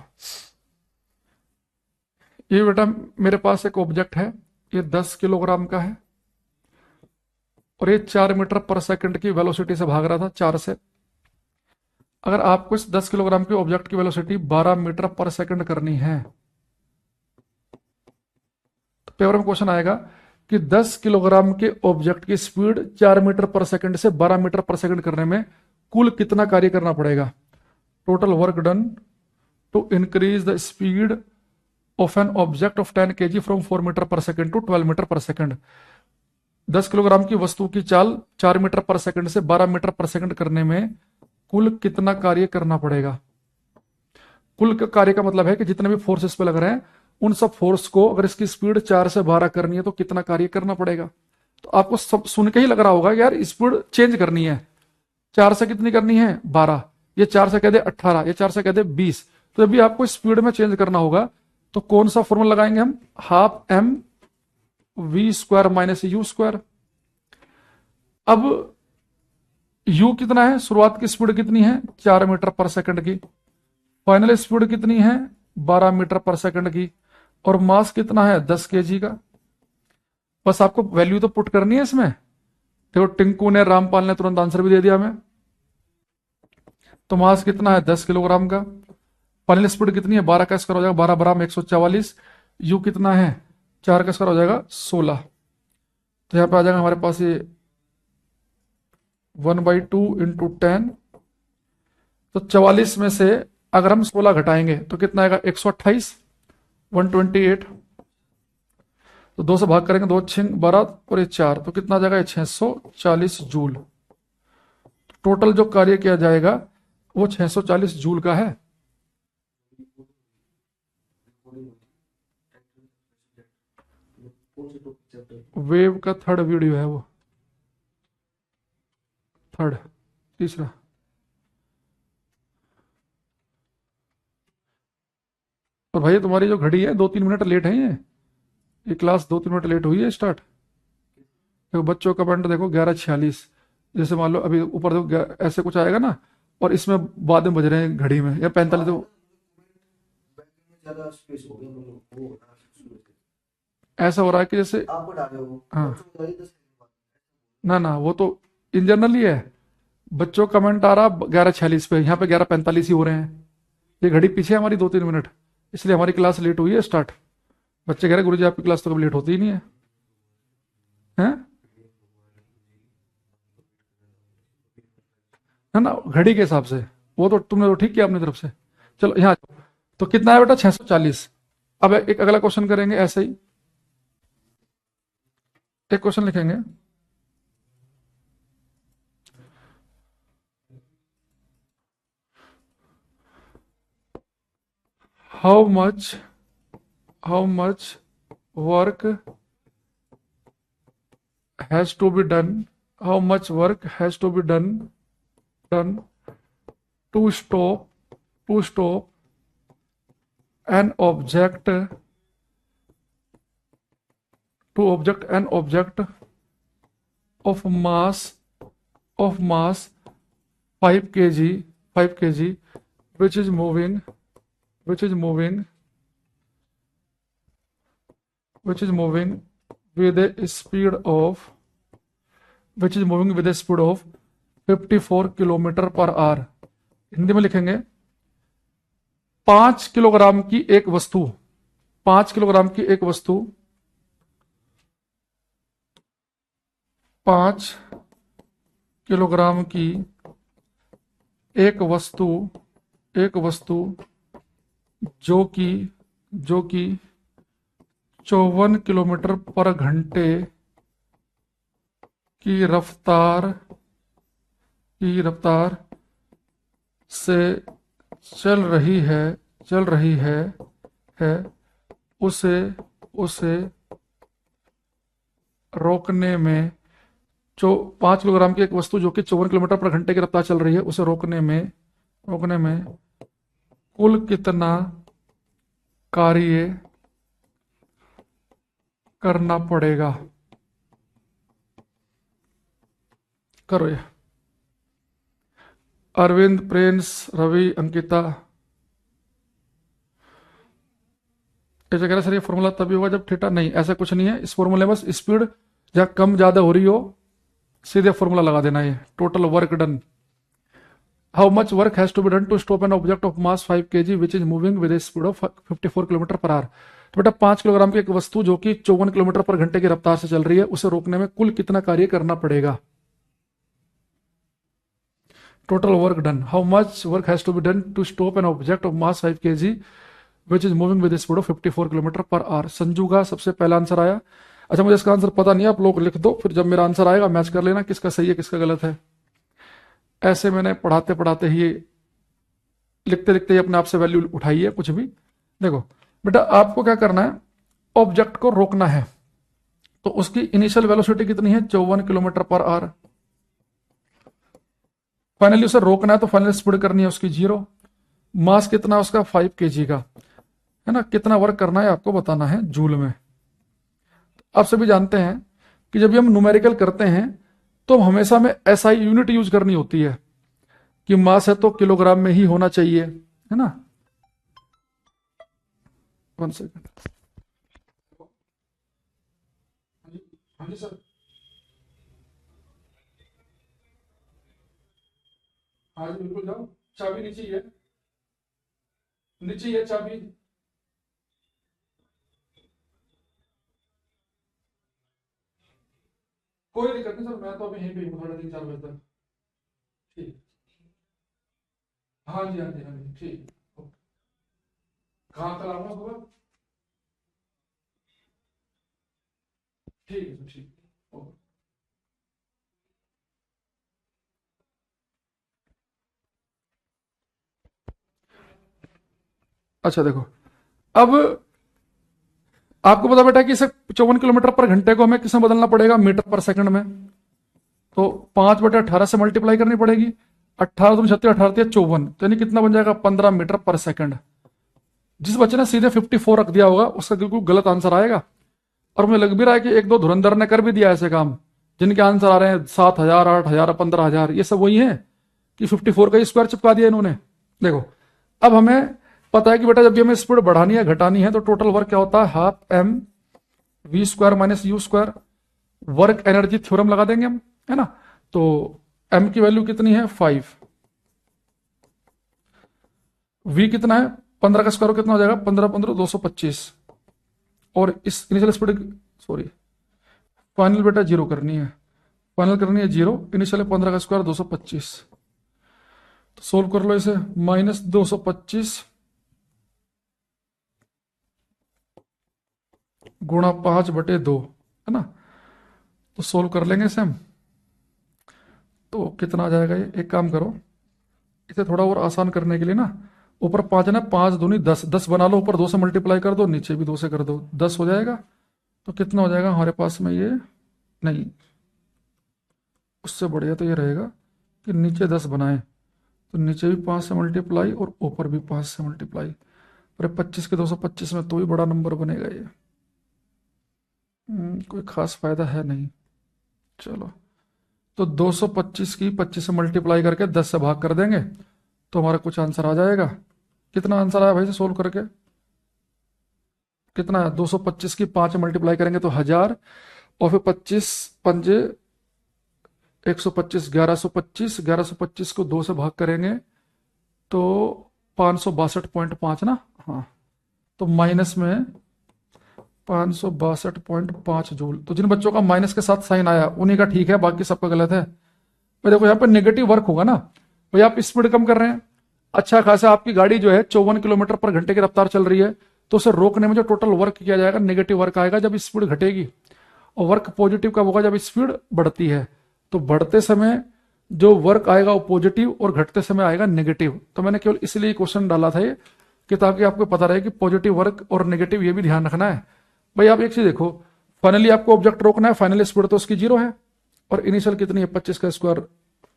ये बेटा मेरे पास एक ऑब्जेक्ट है, ये 10 किलोग्राम का है और ये 4 मीटर पर सेकंड की वेलोसिटी से भाग रहा था, 4 से। अगर आपको इस 10 किलोग्राम के ऑब्जेक्ट की वेलोसिटी 12 मीटर पर सेकंड करनी है तो पेपर में क्वेश्चन आएगा कि 10 किलोग्राम के ऑब्जेक्ट की स्पीड 4 मीटर पर सेकंड से 12 मीटर पर सेकंड करने में कुल कितना कार्य करना पड़ेगा? Total work done to increase the speed of an object of 10 kg from 4 metre per second to 12 metre per second. 10 kilogram की वस्तु की चाल 4 मीटर पर सेकंड से 12 मीटर पर सेकंड करने में कुल कितना कार्य करना पड़ेगा? कुल कार्य का मतलब है कि जितने भी फोर्स इस पे लग रहे हैं उन सब फोर्स को अगर इसकी स्पीड 4 से 12 करनी है तो कितना कार्य करना पड़ेगा। तो आपको सब सुन के ही लग रहा होगा यार स्पीड चेंज करनी है, 4 से कितनी करनी है? 12। ये 4 से कह दे 18, ये 4 से कह दे 20। तो जब भी आपको स्पीड में चेंज करना होगा तो कौन सा फॉर्मूला लगाएंगे हम? Half m v square minus u square. अब u कितना है? शुरुआत की स्पीड कितनी है? 4 मीटर पर सेकंड की। फाइनल स्पीड कितनी है? 12 मीटर पर सेकंड की। और मास कितना है? 10 kg का। बस आपको वैल्यू तो पुट करनी है इसमें। देखो टिंकू ने, रामपाल ने तुरंत आंसर भी दे दिया हमें। तो मास कितना है? 10 किलोग्राम का। फाइनल स्पीड कितनी है? 12 का स्क्वायर हो जाएगा 12 बराबर 144। यू कितना है? 4 का स्क्वायर हो जाएगा 16। तो यहाँ पे आ जाएगा हमारे पास ये 1/2 इंटू 10। तो 44 में से अगर हम 16 घटाएंगे तो कितना आएगा? 128, 128। तो 2 से भाग करेंगे, 2 6 12 और ये 4, तो कितना आ जाएगा? 640 जूल। टोटल जो कार्य किया जाएगा वो 640 जूल का है। वेव का थर्ड वीडियो है वो, थर्ड, तीसरा। और भाई तुम्हारी जो घड़ी है 2-3 मिनट लेट है ये क्लास 2-3 मिनट लेट हुई है स्टार्ट। देखो बच्चों का कमेंट देखो 11:46। जैसे मान लो अभी ऊपर देखो ऐसे कुछ आएगा ना, और इसमें बाद में बज रहे हैं घड़ी में या 45। तो ऐसा हो रहा है कि जैसे हाँ, ना ना वो तो इन जनरल ही है। बच्चों का कमेंट आ रहा 11:46 पे, यहाँ पे 11:45 ही हो रहे हैं। ये घड़ी पीछे है हमारी 2-3 मिनट, इसलिए हमारी क्लास लेट हुई है स्टार्ट। बच्चे कह रहे गुरुजी आपकी क्लास तो कभी लेट होती ही नहीं है, हैं? है ना, घड़ी के हिसाब से। वो तो तुमने तो ठीक किया अपनी तरफ से। चलो यहाँ तो कितना है बेटा? 640। अब एक अगला क्वेश्चन करेंगे ऐसे ही। एक क्वेश्चन लिखेंगे, how much work has to be done, how much work has to be done to stop an object an object of mass 5 kg which is moving which is moving which is moving with a speed of 54 kilometre per our. Hindi में लिखेंगे 5 kilogram की एक वस्तु 5 kilogram की एक वस्तु 5 kilogram की एक वस्तु जो कि 54 किलोमीटर पर घंटे की रफ्तार से चल रही है उसे रोकने में जो 5 किलोग्राम की एक वस्तु जो कि 54 किलोमीटर पर घंटे की रफ्तार चल रही है उसे रोकने में कुल कितना कार्य करना पड़ेगा। करो ये। अरविंद, प्रिंस, रवि, अंकिता। ऐसा कह रहा सर ये फॉर्मूला तभी होगा जब थीटा, नहीं ऐसा कुछ नहीं है। इस फॉर्मूले बस स्पीड जहाँ कम ज्यादा हो रही हो सीधे फॉर्मूला लगा देना है। Total work done, how much work has to be done to stop an object of mass 5 kg which is moving with a speed of 54 kilometre per hour. तो बेटा 5 किलोग्राम की एक वस्तु जो कि 54 किलोमीटर पर घंटे की रफ्तार से चल रही है उसे रोकने में कुल कितना कार्य करना पड़ेगा। Total work done, how much work has to be done to stop an object of mass 5 kg which is moving with speed of 54 kilometre per hour. Sanju का सबसे पहला आंसर आया। अच्छा मुझे इसका आंसर पता नहीं है, आप लोग लिख दो, फिर जब मेरा आंसर आएगा मैच कर लेना किसका सही है किसका गलत है। ऐसे मैंने पढ़ाते पढ़ाते ही लिखते लिखते ही अपने आप से वैल्यू उठाई है कुछ भी। देखो बेटा आपको क्या करना है, ऑब्जेक्ट को रोकना है तो उसकी इनिशियल वेलोसिटी कितनी है 54 किलोमीटर पर आवर। फाइनली उसे रोकना है तो फाइनल स्पीड करनी है उसकी 0। मास कितना है उसका 5 kg का है ना। कितना वर्क करना है आपको बताना है जूल में। आप सभी जानते हैं कि जब भी हम न्यूमेरिकल करते हैं तो हमेशा में एसआई यूनिट यूज करनी होती है कि मास है तो किलोग्राम में ही होना चाहिए, है ना। 1 सेकंड। हाँ जी सर। हाँ जी बिल्कुल जाओ, चाबी नीचे ही है, नीचे ही है चाबी। कोई दिक्कत नहीं सर, मैं तो अभी यहीं पे हूँ 3:30-4 बजे तक। ठीक। हाँ जी हाँ जी हाँ जी ठीक। ओके। कहाँ कल आऊंगा सुबह। ठीक है सर ठीक। ओके। अच्छा देखो अब आपको पता बेटा कि इसे 54 किलोमीटर पर घंटे को हमें किसमें बदलना पड़ेगा, मीटर पर सेकंड में। तो 5/18 से मल्टीप्लाई करनी पड़ेगी। 18×3 = 36, 18 × 54 तो यानी कितना बन जाएगा 15 मीटर पर सेकंड। जिस बच्चे ने सीधे 54 रख दिया होगा उसका बिल्कुल गलत आंसर आएगा। और मुझे लग भी रहा है कि एक दो धुरंधर ने कर भी दिया ऐसे काम, जिनके आंसर आ रहे हैं 7,000, 8,000, 15,000, ये सब वही है कि 54 का स्क्वायर चिपका दिया इन्होंने। देखो अब हमें पता है कि बेटा जब भी हमें स्पीड बढ़ानी है घटानी है तो टोटल वर्क क्या होता है, half m v square minus u square. Work energy theorem लगा देंगे हम, है ना। तो एम की वैल्यू कितनी है 5, वी कितना है 15 का स्क्वायर कितना हो जाएगा 15 15 225। और इस इनिशियल स्पीड सॉरी फाइनल बेटा 0 करनी है, फाइनल करनी है 0। इनिशियल 15 का स्क्वायर 225। तो सोल्व कर लो इसे, -225 गुणा 5/2 है ना। तो सोल्व कर लेंगे इसे हम। तो कितना आ जाएगा ये, एक काम करो इसे थोड़ा और आसान करने के लिए ना ऊपर 5 ना, 5 दूनी 10, 10 बना लो, ऊपर 2 से मल्टीप्लाई कर दो, नीचे भी 2 से कर दो, 10 हो जाएगा। तो कितना हो जाएगा हमारे पास में ये, नहीं, उससे बढ़िया तो ये रहेगा कि नीचे 10 बनाए तो नीचे भी 5 से मल्टीप्लाई और ऊपर भी 5 से मल्टीप्लाई। अरे 25 के 225 में तो ही बड़ा नंबर बनेगा ये। कोई खास फायदा है नहीं। चलो, तो 225 की 25 से मल्टीप्लाई करके 10 से भाग कर देंगे तो हमारा कुछ आंसर आ जाएगा। कितना आंसर आया भाई से सोल्व करके? कितना है? 225 की 5 से मल्टीप्लाई करेंगे तो 1000, और फिर 25 पंजे 125, 1125, 1125 को 2 से भाग करेंगे तो 562.5 ना। हाँ, तो माइनस में 562.5 जूल। तो जिन बच्चों का माइनस के साथ साइन आया उन्हीं का ठीक है, बाकी सबका गलत है। भाई देखो यहाँ पे नेगेटिव वर्क होगा ना, भाई आप स्पीड कम कर रहे हैं, अच्छा खासा आपकी गाड़ी जो है 54 किलोमीटर पर घंटे की रफ्तार चल रही है, तो उसे रोकने में जो टोटल वर्क किया जाएगा नेगेटिव वर्क आएगा जब स्पीड घटेगी। और वर्क पॉजिटिव कब होगा? जब स्पीड बढ़ती है। तो बढ़ते समय जो वर्क आएगा वो पॉजिटिव और घटते समय आएगा नेगेटिव। तो मैंने केवल इसलिए क्वेश्चन डाला था ये कि ताकि आपको पता रहे कि पॉजिटिव वर्क और नेगेटिव ये भी ध्यान रखना है। भाई आप एक चीज देखो, फाइनली आपको ऑब्जेक्ट रोकना है, फाइनली स्पीड तो उसकी 0 है, और इनिशियल कितनी है? 25 का स्क्वायर,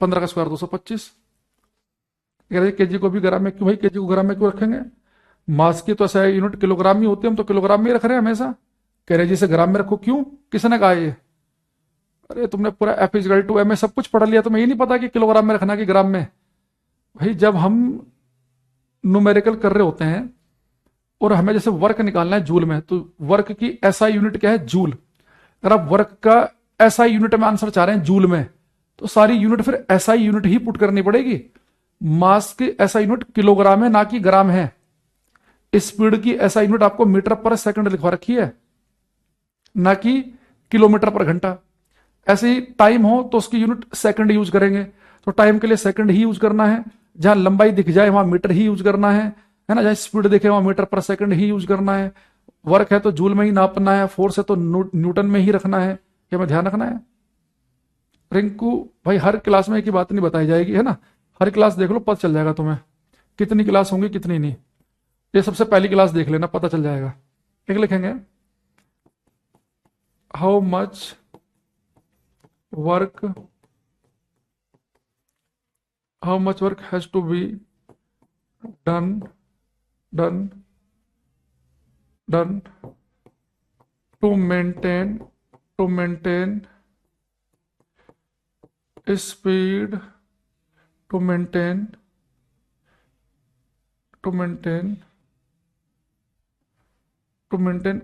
15 का स्क्वायर 225। केजी को भी ग्राम में क्यों भाई? केजी को ग्राम में क्यों रखेंगे? मास की तो ऐसा यूनिट किलोग्राम ही होती है, हम तो किलोग्राम में ही रख रहे हैं हमेशा। कह रहे जी से ग्राम में रखो, क्यों? किसने कहा ये? अरे तुमने पूरा एफ इजकल टू एम सब कुछ पढ़ लिया, तुम्हें ये नहीं पता कि किलोग्राम में रखना कि ग्राम में? भाई जब हम न्यूमेरिकल कर रहे होते हैं और हमें जैसे वर्क निकालना है जूल में, तो वर्क की एसआई यूनिट क्या है? जूल। अगर आप वर्क का एसआई यूनिट में आंसर चाह रहे हैं जूल में, तो सारी यूनिट फिर एसआई यूनिट ही पुट करनी पड़ेगी। मास की एसआई यूनिट किलोग्राम है ना कि ग्राम है। स्पीड की एसआई यूनिट आपको मीटर पर सेकंड लिखवा रखी है, ना कि किलोमीटर पर घंटा। ऐसे ही टाइम हो तो उसकी यूनिट सेकंड यूज करेंगे, तो टाइम के लिए सेकंड ही यूज करना है। जहां लंबाई दिख जाए वहां मीटर ही यूज करना है ना। जहां स्पीड दिखे वहां मीटर पर सेकंड ही यूज करना है। वर्क है तो जूल में ही नापना है, फोर्स है तो न्यूटन में ही रखना है, ये हमें ध्यान रखना है। रिंकू भाई हर क्लास में एक ही बात नहीं बताई जाएगी, है ना। हर क्लास देख लो, पता चल जाएगा तुम्हें कितनी क्लास होंगी कितनी नहीं। ये सबसे पहली क्लास देख लेना, पता चल जाएगा। एक लिखेंगे, how much work, how much work has to be done done done to maintain speed, to maintain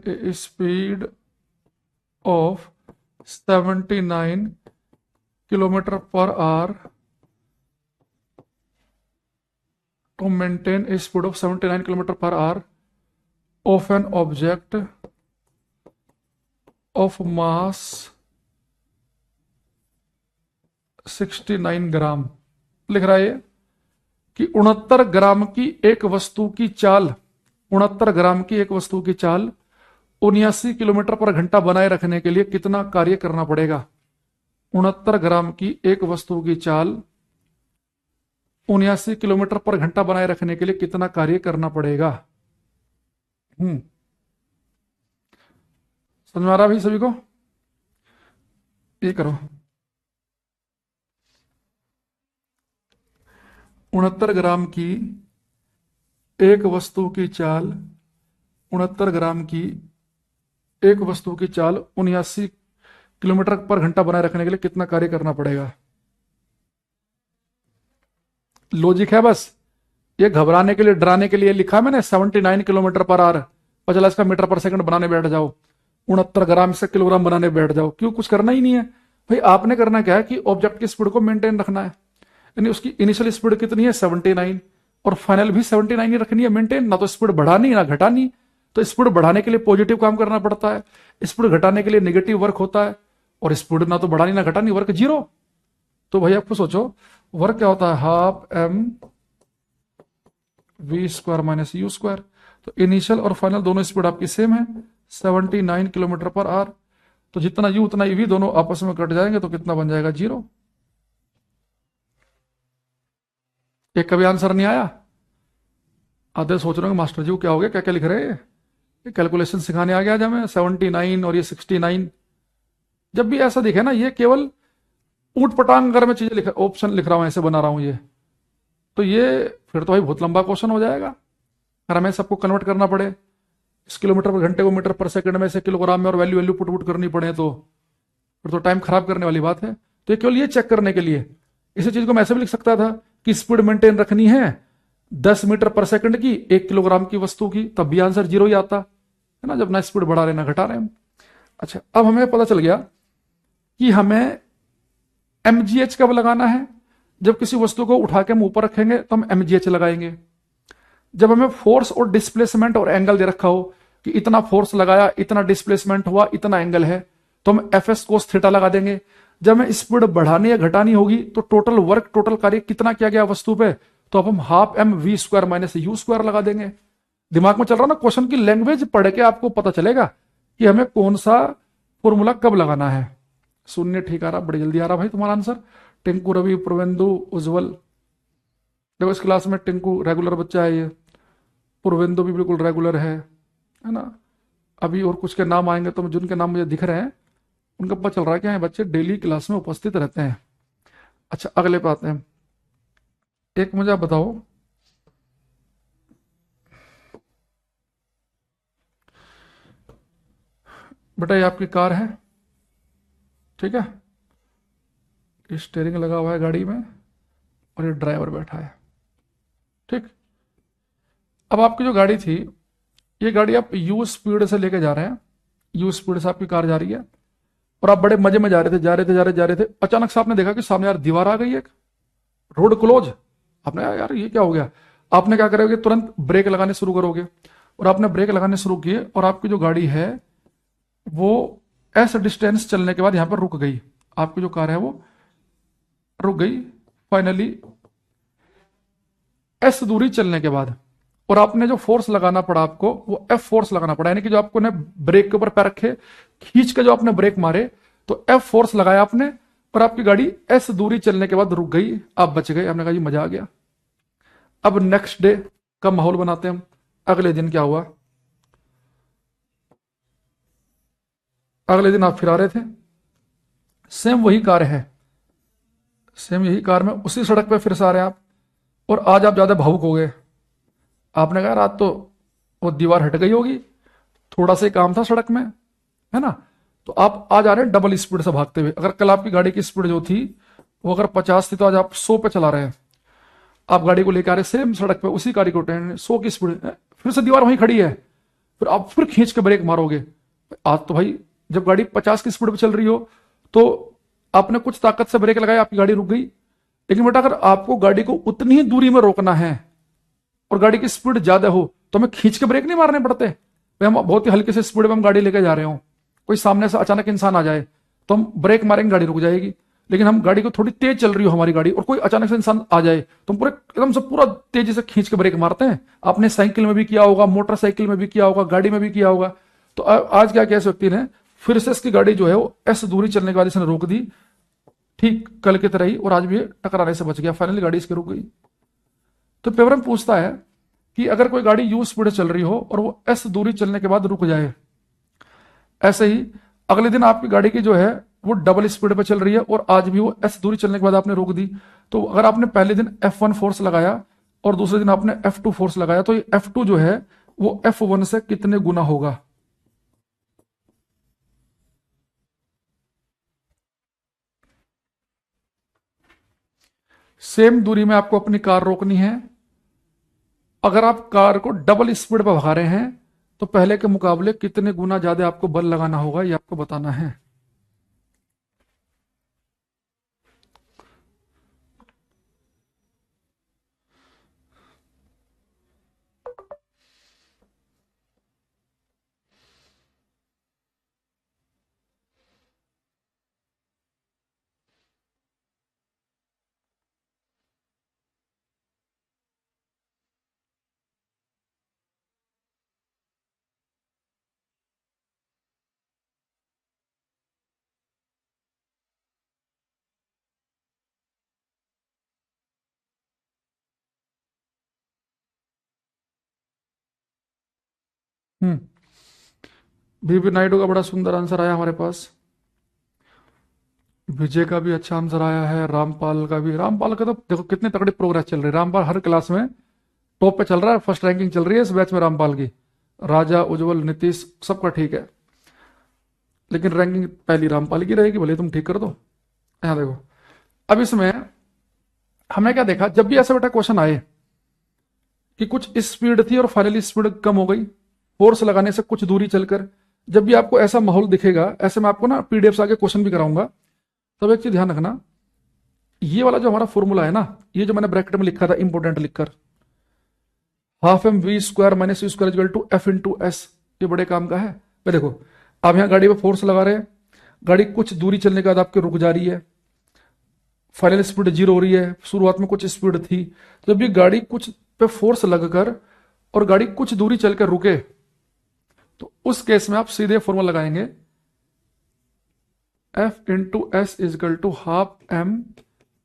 a speed of 79 kilometer per hour, to maintain a speed of 79 kilometer per hour of an object of mass 69 ग्राम। लिख रहा है ये कि 69 ग्राम की एक वस्तु की चाल, 69 ग्राम की एक वस्तु की चाल 79 किलोमीटर पर घंटा बनाए रखने के लिए कितना कार्य करना पड़ेगा? 69 ग्राम की एक वस्तु की चाल 79 किलोमीटर पर घंटा बनाए रखने के लिए कितना कार्य करना पड़ेगा? समझ में आ रहा भाई सभी को? ये करो, 69 ग्राम की एक वस्तु की चाल, 69 ग्राम की एक वस्तु की चाल 79 किलोमीटर पर घंटा बनाए रखने के लिए कितना कार्य करना पड़ेगा? लॉजिक है बस, ये घबराने के लिए डराने के लिए लिखा मैंने 79 किलोमीटर पर आवर, पचला इसका मीटर पर सेकंड बनाने बैठ जाओ, 69 ग्राम से किलोग्राम बनाने बैठ जाओ। क्यों? कुछ करना ही नहीं है भाई। आपने करना क्या है कि ऑब्जेक्ट की स्पीड को मेंटेन रखना है, यानी उसकी इनिशियल स्पीड कितनी है 79, और फाइनल भी 79 ही रखनी है मेंटेन, ना तो स्पीड बढ़ानी ना घटानी। तो स्पीड बढ़ाने के लिए पॉजिटिव काम करना पड़ता है, स्पीड घटाने के लिए नेगेटिव वर्क होता है, और स्पीड ना तो बढ़ानी ना घटानी, वर्क 0। तो भाई आपको सोचो वर्क क्या होता है? Half m v square minus u square. तो इनिशियल और फाइनल दोनों स्पीड आपकी सेम है 79 किलोमीटर पर आवर। तो जितना यू उतना वी दोनों आपस में कट जाएंगे तो कितना बन जाएगा? 0। ये कभी आंसर नहीं आया? आधे सोच रहे हो मास्टर जी को क्या हो गया, क्या क्या लिख रहे हैं ये कैलकुलेशन सिखाने आ गया आज हमें, 79 और ये 69। जब भी ऐसा दिखे ना, ये केवल ऊट पटांग कर मैं चीजें लिख ऑप्शन लिख रहा हूँ, ऐसे बना रहा हूँ ये, तो ये फिर तो भाई बहुत लंबा क्वेश्चन हो जाएगा। अगर हमें सबको कन्वर्ट करना पड़े इस किलोमीटर पर घंटे को मीटर पर सेकंड में से किलोग्राम में और वैल्यू वैल्यू पुट पुट करनी पड़े, तो फिर तो टाइम खराब करने वाली बात है। तो ये केवल ये चेक करने के लिए, इसी चीज को मैं ऐसे भी लिख सकता था कि स्पीड मेंटेन रखनी है 10 मीटर पर सेकंड की 1 किलोग्राम की वस्तु की, तब भी आंसर जीरो ही आता है ना, जब ना स्पीड बढ़ा रहे ना घटा रहे हम। अच्छा, अब हमें पता चल गया कि हमें एमजीएच कब लगाना है। जब किसी वस्तु को उठा के हम ऊपर रखेंगे तो हम एमजीएच लगाएंगे। जब हमें फोर्स और डिस्प्लेसमेंट और एंगल दे रखा हो कि इतना फोर्स लगाया, इतना डिस्प्लेसमेंट हुआ, इतना एंगल है, तो हम एफ एस कोस थीटा लगा देंगे। जब हमें स्पीड बढ़ानी या घटानी होगी तो टोटल वर्क, टोटल कार्य कितना किया गया वस्तु पे, तो अब हम half m v square minus u square लगा देंगे। दिमाग में चल रहा ना, क्वेश्चन की लैंग्वेज पढ़ के आपको पता चलेगा कि हमें कौन सा फॉर्मूला कब लगाना है। शून्य ठीक आ रहा, बड़ी जल्दी आ रहा भाई तुम्हारा आंसर। टिंकू, रवि, प्रवेंदु, उज्जवल। देखो इस क्लास में टिंकू रेगुलर बच्चा है, ये पूर्वेंदु भी बिल्कुल रेगुलर है ना। अभी और कुछ के नाम आएंगे तो जिनके नाम मुझे दिख रहे हैं उनका पता चल रहा है कि हाँ, बच्चे डेली क्लास में उपस्थित रहते हैं। अच्छा, अगले पे आते हैं। एक मुझे आप बताओ, बेटा ये आपकी कार है, ठीक है, स्टेयरिंग लगा हुआ है गाड़ी में और ये ड्राइवर बैठा है, ठीक। अब आपकी जो गाड़ी थी, ये गाड़ी आप यू स्पीड से लेके जा रहे हैं, यू स्पीड से आपकी कार जा रही है, और आप बड़े मजे में जा रहे थे, जा रहे थे, जा रहे जा रहे थे, अचानक से आपने देखा कि सामने यार दीवार आ गई है, रोड क्लोज। आपने कहा यार ये क्या हो गया। आपने क्या करोगे, तुरंत ब्रेक लगाने शुरू करोगे, और आपने ब्रेक लगाने शुरू किए और आपकी जो गाड़ी है वो ऐसा डिस्टेंस चलने के बाद यहां पर रुक गई। आपकी जो कार है वो रुक गई फाइनली एस दूरी चलने के बाद, और आपने जो फोर्स लगाना पड़ा आपको वो एफ फोर्स लगाना पड़ा, यानी कि जो आपको ने ब्रेक के ऊपर पैर रखे, खींच के जो आपने ब्रेक मारे, तो एफ फोर्स लगाया आपने, और आपकी गाड़ी एस दूरी चलने के बाद रुक गई, आप बच गए। आपने कहा जी मजा आ गया। अब नेक्स्ट डे का माहौल बनाते हैं हम। अगले दिन क्या हुआ, अगले दिन आप फिर आ रहे थे, सेम वही कार है, सेम यही कार में उसी सड़क पे फिर से आ रहे हैं आप, और आज आप ज्यादा भावुक हो गए। आपने कहा रात तो वो दीवार हट गई होगी, थोड़ा सा ही काम था सड़क में, है ना। तो आप आज आ रहे हैं डबल स्पीड से भागते हुए। अगर कल आपकी गाड़ी की स्पीड जो थी वो अगर 50 थी, तो आज आप 100 पे चला रहे हैं। आप गाड़ी को लेकर आ रहे सेम सड़क पे, उसी गाड़ी को 100 की स्पीड, फिर से दीवार वहीं खड़ी है, फिर आप फिर खींच के ब्रेक मारोगे। आज तो भाई जब गाड़ी 50 की स्पीड पे चल रही हो तो आपने कुछ ताकत से ब्रेक लगाया, आपकी गाड़ी रुक गई। लेकिन बेटा अगर आपको गाड़ी को उतनी ही दूरी में रोकना है और गाड़ी की स्पीड ज्यादा हो, तो हमें खींच के ब्रेक नहीं मारने पड़ते भाई। हम बहुत ही हल्के से स्पीड में हम गाड़ी लेके जा रहे हो, कोई सामने से अचानक इंसान आ जाए तो हम ब्रेक मारेंगे, गाड़ी रुक जाएगी। लेकिन हम गाड़ी को थोड़ी तेज चल रही हो हमारी गाड़ी, और कोई अचानक से इंसान आ जाए तो हम पूरे एकदम से पूरा तेजी से खींच के ब्रेक मारते हैं। आपने साइकिल में भी किया होगा, मोटरसाइकिल में भी किया होगा, गाड़ी में भी किया होगा। तो आज क्या किया इस व्यक्ति ने, फिर से इसकी गाड़ी जो है वो ऐसे दूरी चलने के बाद इसने रोक दी, ठीक कल की तरह ही, और आज भी टकराने से बच गया, फाइनली गाड़ी इसकी रुक गई। तो पेपर में पूछता है कि अगर कोई गाड़ी यू स्पीड चल रही हो और वो एस दूरी चलने के बाद रुक जाए, ऐसे ही अगले दिन आपकी गाड़ी की जो है वो डबल स्पीड पे चल रही है और आज भी वो एस दूरी चलने के बाद आपने रोक दी, तो अगर आपने पहले दिन F1 फोर्स लगाया और दूसरे दिन आपने F2 फोर्स लगाया, तो ये F2 जो है वो F1 से कितने गुना होगा। सेम दूरी में आपको अपनी कार रोकनी है। अगर आप कार को डबल स्पीड पर भगा रहे हैं तो पहले के मुकाबले कितने गुना ज्यादा आपको बल लगाना होगा, ये आपको बताना है। हम्म। बीबी नायडू का बड़ा सुंदर आंसर आया हमारे पास। विजय का भी अच्छा आंसर आया है, रामपाल का भी। रामपाल का तो देखो कितनी तगड़ी प्रोग्रेस चल रही है, रामपाल हर क्लास में टॉप पे चल रहा है, फर्स्ट रैंकिंग चल रही है इस बैच में रामपाल की। राजा, उज्जवल, नीतीश सबका ठीक है, लेकिन रैंकिंग पहली रामपाल की रहेगी, भले तुम ठीक कर दो। यहाँ देखो, अब इसमें हमने क्या देखा, जब भी ऐसा बेटा क्वेश्चन आए कि कुछ स्पीड थी और फाइनली स्पीड कम हो गई फोर्स लगाने से कुछ दूरी चलकर, जब भी आपको ऐसा माहौल दिखेगा, ऐसे मैं आपको ना पीडीएफ से आगे क्वेश्चन भी कराऊंगा, तब एक चीज ध्यान रखना, ये वाला जो हमारा फॉर्मूला है ना, ये जो मैंने ब्रैकेट में लिखा था इंपोर्टेंट लिखकर, half m v square minus u square equal to F into s, ये बड़े काम का है। भाई देखो, आप यहाँ गाड़ी पे फोर्स लगा रहे हैं, गाड़ी कुछ दूरी चलने के बाद आपकी रुक जा रही है, फाइनल स्पीड 0 हो रही है, शुरुआत में कुछ स्पीड थी, तो जब ये गाड़ी कुछ पे फोर्स लगकर और गाड़ी कुछ दूरी चलकर रुके, तो उस केस में आप सीधे फॉर्मूला लगाएंगे, F into s is equal to half m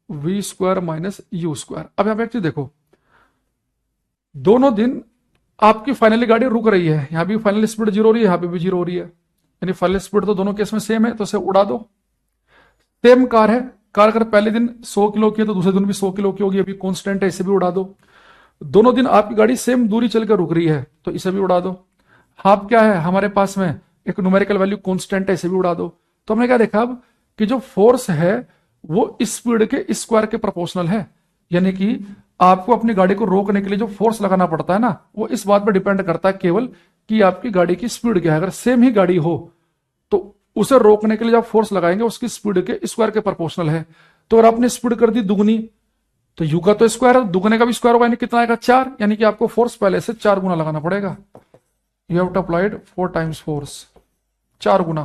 v square minus u square. अब यहां पे एक चीज देखो, दोनों दिन आपकी फाइनली गाड़ी रुक रही है, यहां भी फाइनल स्पीड 0 हो रही है, यहां पे भी 0 हो रही है, यानी फाइनल स्पीड तो दोनों केस में सेम है, तो इसे उड़ा दो। सेम कार है, कार अगर पहले दिन 100 किलो की है तो दूसरे दिन भी 100 किलो की होगी, अभी कांस्टेंट है, इसे भी उड़ा दो। दोनों दिन आपकी गाड़ी सेम दूरी चलकर रुक रही है, तो इसे भी उड़ा दो। हाफ क्या है हमारे पास में, एक न्यूमेरिकल वैल्यू कांस्टेंट है, इसे भी उड़ा दो। तो हमने क्या देखा अब कि जो फोर्स है वो स्पीड के स्क्वायर के प्रोपोर्शनल है, यानी कि आपको अपनी गाड़ी को रोकने के लिए जो फोर्स लगाना पड़ता है ना, वो इस बात पर डिपेंड करता है केवल कि आपकी गाड़ी की स्पीड क्या है। अगर सेम ही गाड़ी हो तो उसे रोकने के लिए जो आप फोर्स लगाएंगे उसकी स्पीड के स्क्वायर के प्रोपोर्शनल है। तो अगर आपने स्पीड कर दी दुगनी, तो यू का तो स्क्वायर है, दुगने का भी स्क्वायर होगा, यानी कितना आएगा 4, यानी कि आपको फोर्स पहले से 4 गुना लगाना पड़ेगा। You have to applied 4 times force, 4 गुना।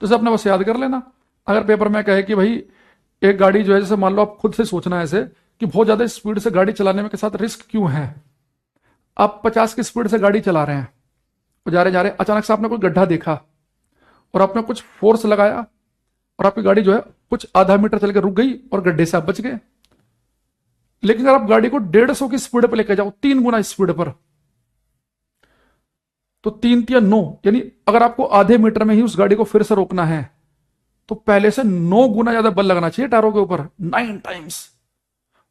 तो इसे अपने बस याद कर लेना। अगर पेपर में कहे कि भाई एक गाड़ी जो है, जैसे मान लो आप खुद से सोचना है ऐसे कि बहुत ज्यादा स्पीड से गाड़ी चलाने में के साथ रिस्क क्यों है। आप 50 की स्पीड से गाड़ी चला रहे हैं और जा रहे अचानक से आपने कोई गड्ढा देखा और आपने कुछ फोर्स लगाया और आपकी गाड़ी जो है कुछ आधा मीटर चल के रुक गई और गड्ढे से आप बच गए। लेकिन अगर आप गाड़ी को 150 की स्पीड पर लेकर जाओ, 3 गुना स्पीड पर, तो 3 या 9, यानी अगर आपको आधे मीटर में ही उस गाड़ी को फिर से रोकना है तो पहले से 9 गुना ज्यादा बल लगना चाहिए टायरों के ऊपर, 9 टाइम्स।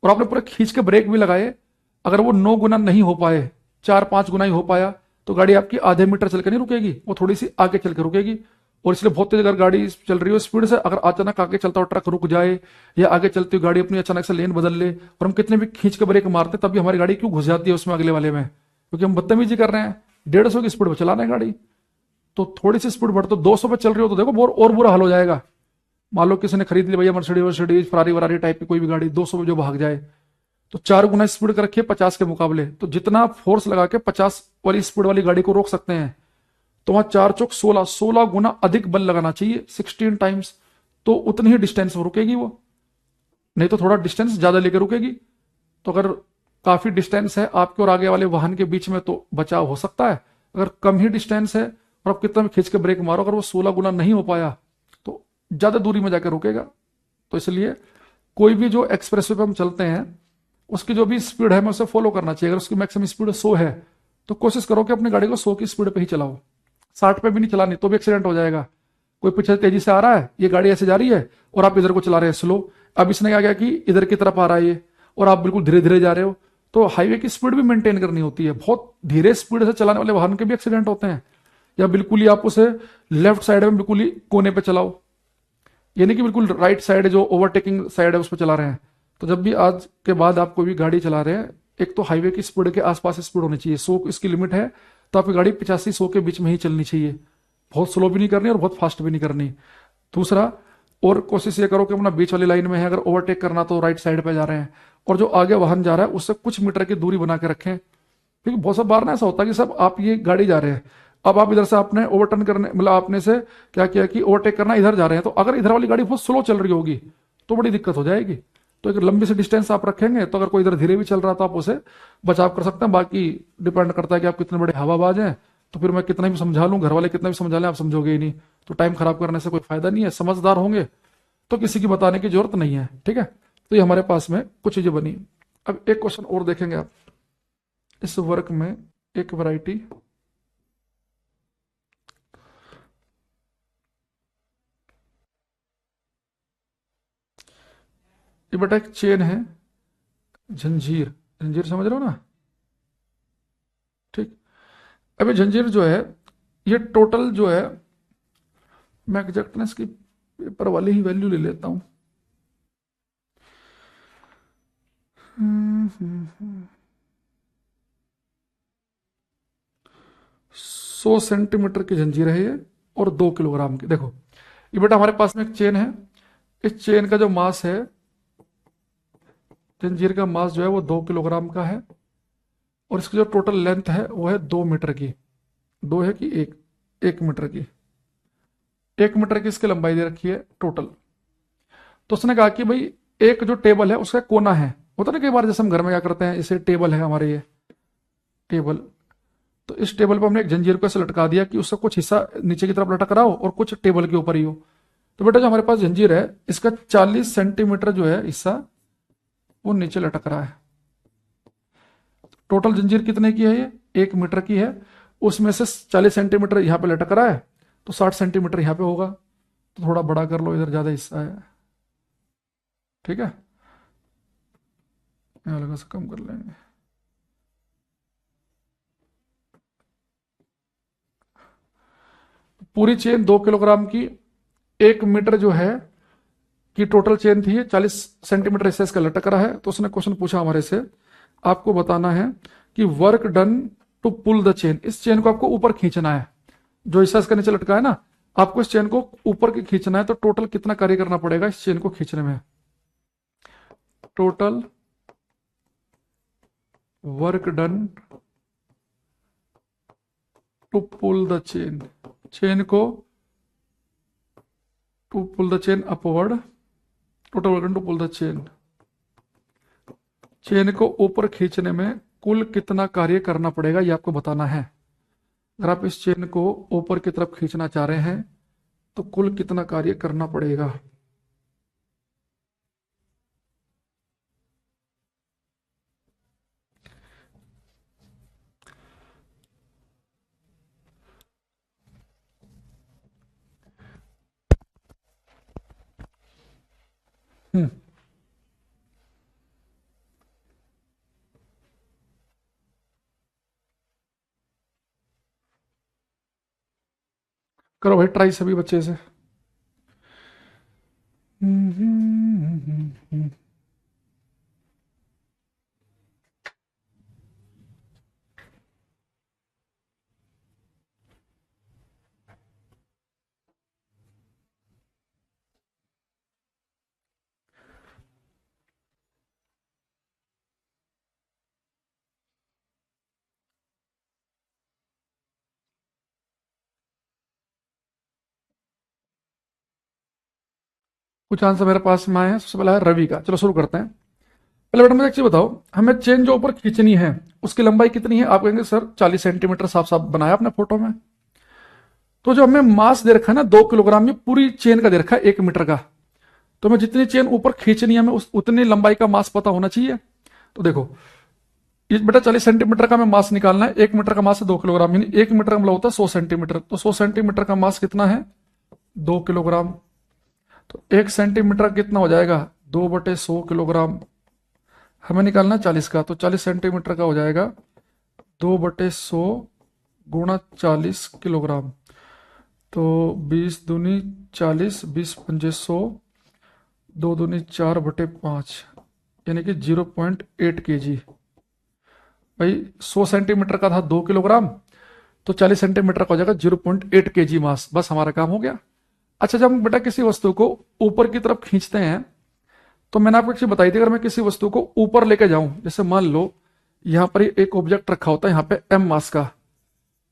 और आपने पूरे खींच के ब्रेक भी लगाए, अगर वो 9 गुना नहीं हो पाए, 4-5 गुना ही हो पाया, तो गाड़ी आपकी आधे मीटर चलकर नहीं रुकेगी, वो थोड़ी सी आगे चलकर रुकेगी। और इसलिए बहुत तेज अगर गाड़ी चल रही हो स्पीड से, अगर अचानक आगे चलता हुआ ट्रक रुक जाए या आगे चलती हुई गाड़ी अपनी अचानक से लेन बदल ले और हम कितने भी खींच के ब्रेक मारते, तब भी हमारी गाड़ी क्यों घुस जाती है उसमें अगले वाले में, क्योंकि हम बदतमीजी कर रहे हैं। 150 की स्पीड पर चला रहे हैं गाड़ी, तो थोड़ी सी स्पीड बढ़, तो 200 पे चल रही हो तो देखो और बुरा हाल हो जाएगा। मान लो किसी ने खरीद ली भैया मर्सिडीज फरारी वरारी टाइप की कोई भी गाड़ी, 200 पे जो भाग जाए, तो 4 गुना स्पीड कर रखिए 50 के मुकाबले, तो जितना फोर्स लगा के 50 वाली स्पीड वाली गाड़ी को रोक सकते हैं, तो वहां 4 चौक 16 गुना अधिक बल लगाना चाहिए, 16 टाइम्स। तो उतनी ही डिस्टेंस रुकेगी वो, नहीं तो थोड़ा डिस्टेंस ज्यादा लेकर रुकेगी। तो अगर काफी डिस्टेंस है आपके और आगे वाले वाहन के बीच में तो बचाव हो सकता है, अगर कम ही डिस्टेंस है और आप कितना भी खींच के ब्रेक मारो, अगर वो 16 गुना नहीं हो पाया तो ज्यादा दूरी में जाकर रुकेगा। तो इसलिए कोई भी जो एक्सप्रेस वे पे हम चलते हैं उसकी जो भी स्पीड है हमें उसे फॉलो करना चाहिए। अगर उसकी मैक्सिमम स्पीड 100 है तो कोशिश करो कि अपनी गाड़ी को 100 की स्पीड पे ही चलाओ, 60 पे भी नहीं चलानी, तो भी एक्सीडेंट हो जाएगा। कोई पीछे तेजी से आ रहा है, ये गाड़ी ऐसे जा रही है और आप इधर को चला रहे हैं स्लो, अब इसने क्या किया कि इधर की तरफ आ रहा है ये और आप बिल्कुल धीरे धीरे जा रहे हो, तो हाईवे की स्पीड भी मेंटेन करनी होती है। बहुत धीरे स्पीड से चलाने वाले वाहन के भी एक्सीडेंट होते हैं। या बिल्कुल ही आप उसे लेफ्ट साइड में बिल्कुल ही कोने पे चलाओ, यानी कि बिल्कुल राइट साइड जो ओवरटेकिंग साइड है उस पर चला रहे हैं। तो जब भी आज के बाद आप कोई भी गाड़ी चला रहे हैं, एक तो हाईवे की स्पीड के आसपास स्पीड होनी चाहिए, 100 इसकी लिमिट है, तो आपकी गाड़ी 85-100 के बीच में ही चलनी चाहिए, बहुत स्लो भी नहीं करनी और बहुत फास्ट भी नहीं करनी। दूसरा, और कोशिश ये करो कि अपना बीच वाली लाइन में है, अगर ओवरटेक करना तो राइट साइड पे जा रहे हैं, और जो आगे वाहन जा रहा है उससे कुछ मीटर की दूरी बना के रखें, क्योंकि बहुत सा बार ना ऐसा होता है कि सब आप ये गाड़ी जा रहे हैं, अब आप इधर से आपने ओवरटर्न करने मतलब आपने से क्या किया कि ओवरटेक करना, इधर जा रहे हैं, तो अगर इधर वाली गाड़ी बहुत स्लो चल रही होगी तो बड़ी दिक्कत हो जाएगी। तो एक लंबी सी डिस्टेंस आप रखेंगे तो अगर कोई इधर धीरे भी चल रहा तो आप उसे बचाव कर सकते हैं। बाकी डिपेंड करता है कि आप कितने बड़े हवाबाज हैं, तो फिर मैं कितना भी समझा लूं, घर वाले कितना भी समझा लें, आप समझोगे ही नहीं, तो टाइम खराब करने से कोई फायदा नहीं है। समझदार होंगे तो किसी की बताने की जरूरत नहीं है, ठीक है। तो ये हमारे पास में कुछ चीजें बनी। अब एक क्वेश्चन और देखेंगे आप इस वर्क में, एक वैरायटी ये बेटा एक चेन है, जंजीर, जंजीर समझ रहे हो ना, ठीक। अब ये जंजीर जो है, ये टोटल जो है, मैं एग्जैक्टनेस की पेपर वाली ही वैल्यू ले लेता हूं। 100 सेंटीमीटर की जंजीर है ये, और 2 किलोग्राम की। देखो ये बेटा हमारे पास में एक चेन है, इस चेन का जो मास है, जंजीर का मास जो है वो 2 किलोग्राम का है, और इसकी जो टोटल लेंथ है वो है 2 मीटर की। दो है कि एक? 1 मीटर की। 1 मीटर की इसकी लंबाई दे रखी है टोटल। तो उसने कहा कि भाई एक जो टेबल है उसका कोना है, होता ना कई बार जैसे हम घर में क्या करते हैं, इसे टेबल है हमारे, ये टेबल, तो इस टेबल पर हमने एक जंजीर को ऐसे लटका दिया कि उसका कुछ हिस्सा नीचे की तरफ लटक रहा हो और कुछ टेबल के ऊपर ही हो। तो बेटा जो हमारे पास जंजीर है, इसका 40 सेंटीमीटर जो है हिस्सा वो नीचे लटक रहा है। टोटल जंजीर कितने की है? ये 1 मीटर की है, उसमें से 40 सेंटीमीटर यहाँ पे लटक रहा है, तो 60 सेंटीमीटर यहाँ पे होगा। तो थोड़ा बड़ा कर लो, इधर ज्यादा हिस्सा है, ठीक है, यहाँ लगा से कम कर लेंगे। पूरी चेन 2 किलोग्राम की, 1 मीटर जो है कि टोटल चेन थी, 40 सेंटीमीटर हिस्सा इसका लटक रहा है। तो उसने क्वेश्चन पूछा हमारे से, आपको बताना है कि work done to pull the chain, इस चेन को आपको ऊपर खींचना है, जो हिस्सा इसका नीचे लटका है ना, आपको इस चेन को ऊपर की खींचना है। तो टोटल कितना कार्य करना पड़ेगा इस चेन को खींचने में? Total work done to pull the chain, chain को to pull the chain upward, total work done to pull the chain, chain को ऊपर खींचने में कुल कितना कार्य करना पड़ेगा ये आपको बताना है। अगर आप इस चेन को ऊपर की तरफ खींचना चाह रहे हैं तो कुल कितना कार्य करना पड़ेगा? हम्म, करो भाई ट्राई सभी बच्चे से। कुछ आंसर मेरे पास में आए हैं। सबसे पहला है रवि का, चलो शुरू करते हैं। पहले बेटा मुझे एक चीज बताओ, हमें चेन जो ऊपर खींचनी है उसकी लंबाई कितनी है? आप कहेंगे सर 40 सेंटीमीटर, साफ साफ बनाया आपने फोटो में। तो जो हमें मास दे रखा है ना 2 किलोग्राम, में पूरी चेन का दे रखा है 1 मीटर का, तो हमें जितनी चेन ऊपर खींचनी है हमें उतनी लंबाई का मास पता होना चाहिए। तो देखो इस बेटा 40 सेंटीमीटर का हमें मास निकालना है, 1 मीटर का मास है 2 किलोग्राम, यानी 1 मीटर का मतलब होता है 100 सेंटीमीटर। तो 100 सेंटीमीटर का मास कितना है? 2 किलोग्राम। तो 1 सेंटीमीटर कितना हो जाएगा? 2/100 किलोग्राम। हमें निकालना है 40 का, तो 40 सेंटीमीटर का हो जाएगा 2/100 गुणा 40 किलोग्राम। तो 20 दूनी 40, 20 पंजे 100, 2 दूनी 4/5, यानी कि 0.8 kg। भाई 100 सेंटीमीटर का था 2 किलोग्राम, तो 40 सेंटीमीटर का हो जाएगा 0.8 kg मास। बस हमारा काम हो गया। अच्छा, जब हम बेटा किसी वस्तु को ऊपर की तरफ खींचते हैं, तो मैंने आपको एक चीज बताई थी, अगर मैं किसी वस्तु को ऊपर लेके जाऊं, जैसे मान लो यहां पर एक ऑब्जेक्ट रखा होता है यहाँ पे m मास का,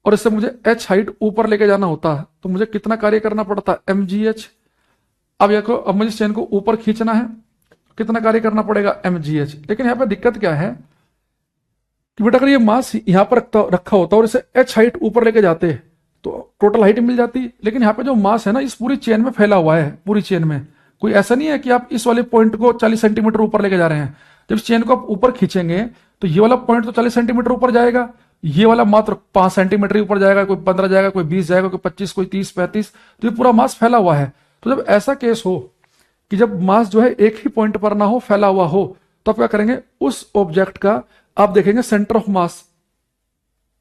और इससे मुझे h हाइट ऊपर लेके जाना होता, तो मुझे कितना कार्य करना पड़ता? mgh। अब देखो, अब मुझे चेन को ऊपर खींचना है, कितना कार्य करना पड़ेगा? mgh। लेकिन यहाँ पे दिक्कत क्या है कि बेटा अगर ये मास यहाँ पर रखा होता और इसे h हाइट ऊपर लेके जाते तो टोटल हाइट मिल जाती। लेकिन यहाँ पे जो मास है ना इस पूरी चेन में फैला हुआ है, पूरी चेन में कोई ऐसा नहीं है कि आप इस वाले पॉइंट को 40 सेंटीमीटर ऊपर लेके जा रहे हैं। जब इस चेन को आप ऊपर खींचेंगे तो ये वाला पॉइंट तो 40 सेंटीमीटर ऊपर जाएगा, ये वाला मात्र 5 सेंटीमीटर ऊपर जाएगा, कोई 15 जाएगा, कोई 20 जाएगा, कोई 25, कोई 30, 35। तो ये पूरा मास फैला हुआ है। तो जब ऐसा केस हो कि जब मास जो है एक ही पॉइंट पर ना हो, फैला हुआ हो, तो आप क्या करेंगे, उस ऑब्जेक्ट का आप देखेंगे सेंटर ऑफ मास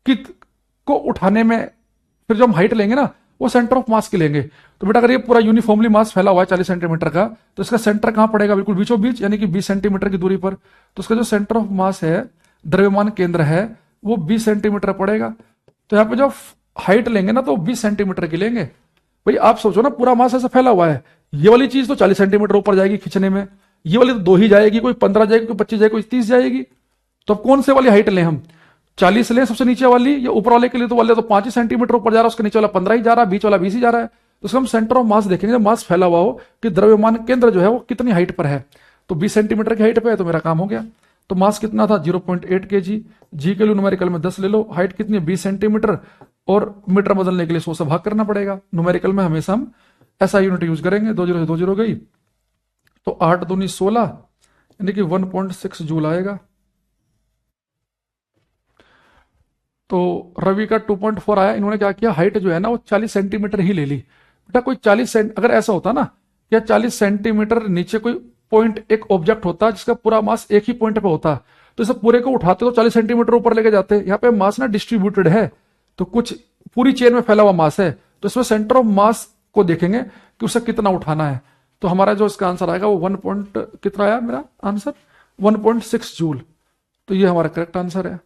कित को उठाने में, फिर जो हम हाइट लेंगे ना वो सेंटर ऑफ मास की लेंगे। तो बेटा अगर ये पूरा यूनिफॉर्मली मास फैला हुआ है 40 सेंटीमीटर का, तो इसका सेंटर कहां पड़ेगा, बिल्कुल बीचों बीच, यानी कि 20 सेंटीमीटर की दूरी पर। तो उसका जो सेंटर ऑफ मास है, द्रव्यमान केंद्र है, वो 20 सेंटीमीटर पड़ेगा। तो यहाँ पे जो हाइट लेंगे ना तो 20 सेंटीमीटर की लेंगे। भाई आप सोचो ना, पूरा मास ऐसा फैला हुआ है, ये वाली चीज तो 40 सेंटीमीटर ऊपर जाएगी खींचने में, ये वाली तो 2 ही जाएगी, कोई 15 जाएगी, कोई 25 जाएगी, कोई 30 जाएगी। तो अब कौन से वाली हाइट लें हम, 40 लें सबसे नीचे वाली, या ऊपर वाले के लिए तो वाले तो 5 ही सेंटीमीटर ऊपर जा रहा है, उसके नीचे वाला 15 ही जा रहा है, बीच वाला 20 ही जा रहा है। तो उसका हम सेंटर ऑफ मास देखेंगे, जब मास फैला हुआ हो कि द्रव्यमान केंद्र जो है वो कितनी हाइट पर है। तो 20 सेंटीमीटर की हाइट पे है, तो मेरा काम हो गया। तो मास कितना था, 0.8 kg। जी के लिए न्यूमेरिकल में 10 ले लो, हाइट कितनी है 20 सेंटीमीटर, और मीटर बदलने के लिए 100 से भाग करना पड़ेगा। न्यूमेरिकल में हमेशा हम ऐसा यूनिट यूज करेंगे। 2 जीरो से 2 जीरो गई, तो 8 दूनी 16, यानी कि 1.6 जूल आएगा। तो रवि का 2.4 आया। इन्होंने क्या किया, हाइट जो है ना वो 40 सेंटीमीटर ही ले ली। बेटा कोई 40 सेंट अगर ऐसा होता ना, या 40 सेंटीमीटर नीचे कोई पॉइंट, एक ऑब्जेक्ट होता जिसका पूरा मास एक ही पॉइंट पे होता, तो इसे पूरे को उठाते तो 40 सेंटीमीटर ऊपर लेके जाते। यहाँ पे मास ना डिस्ट्रीब्यूटेड है, तो कुछ पूरी चेन में फैला हुआ मास है, तो इसमें सेंटर ऑफ मास को देखेंगे कि उसे कितना उठाना है। तो हमारा जो इसका आंसर आएगा वो कितना आया मेरा आंसर, 1.6 जूल। तो ये हमारा करेक्ट आंसर है।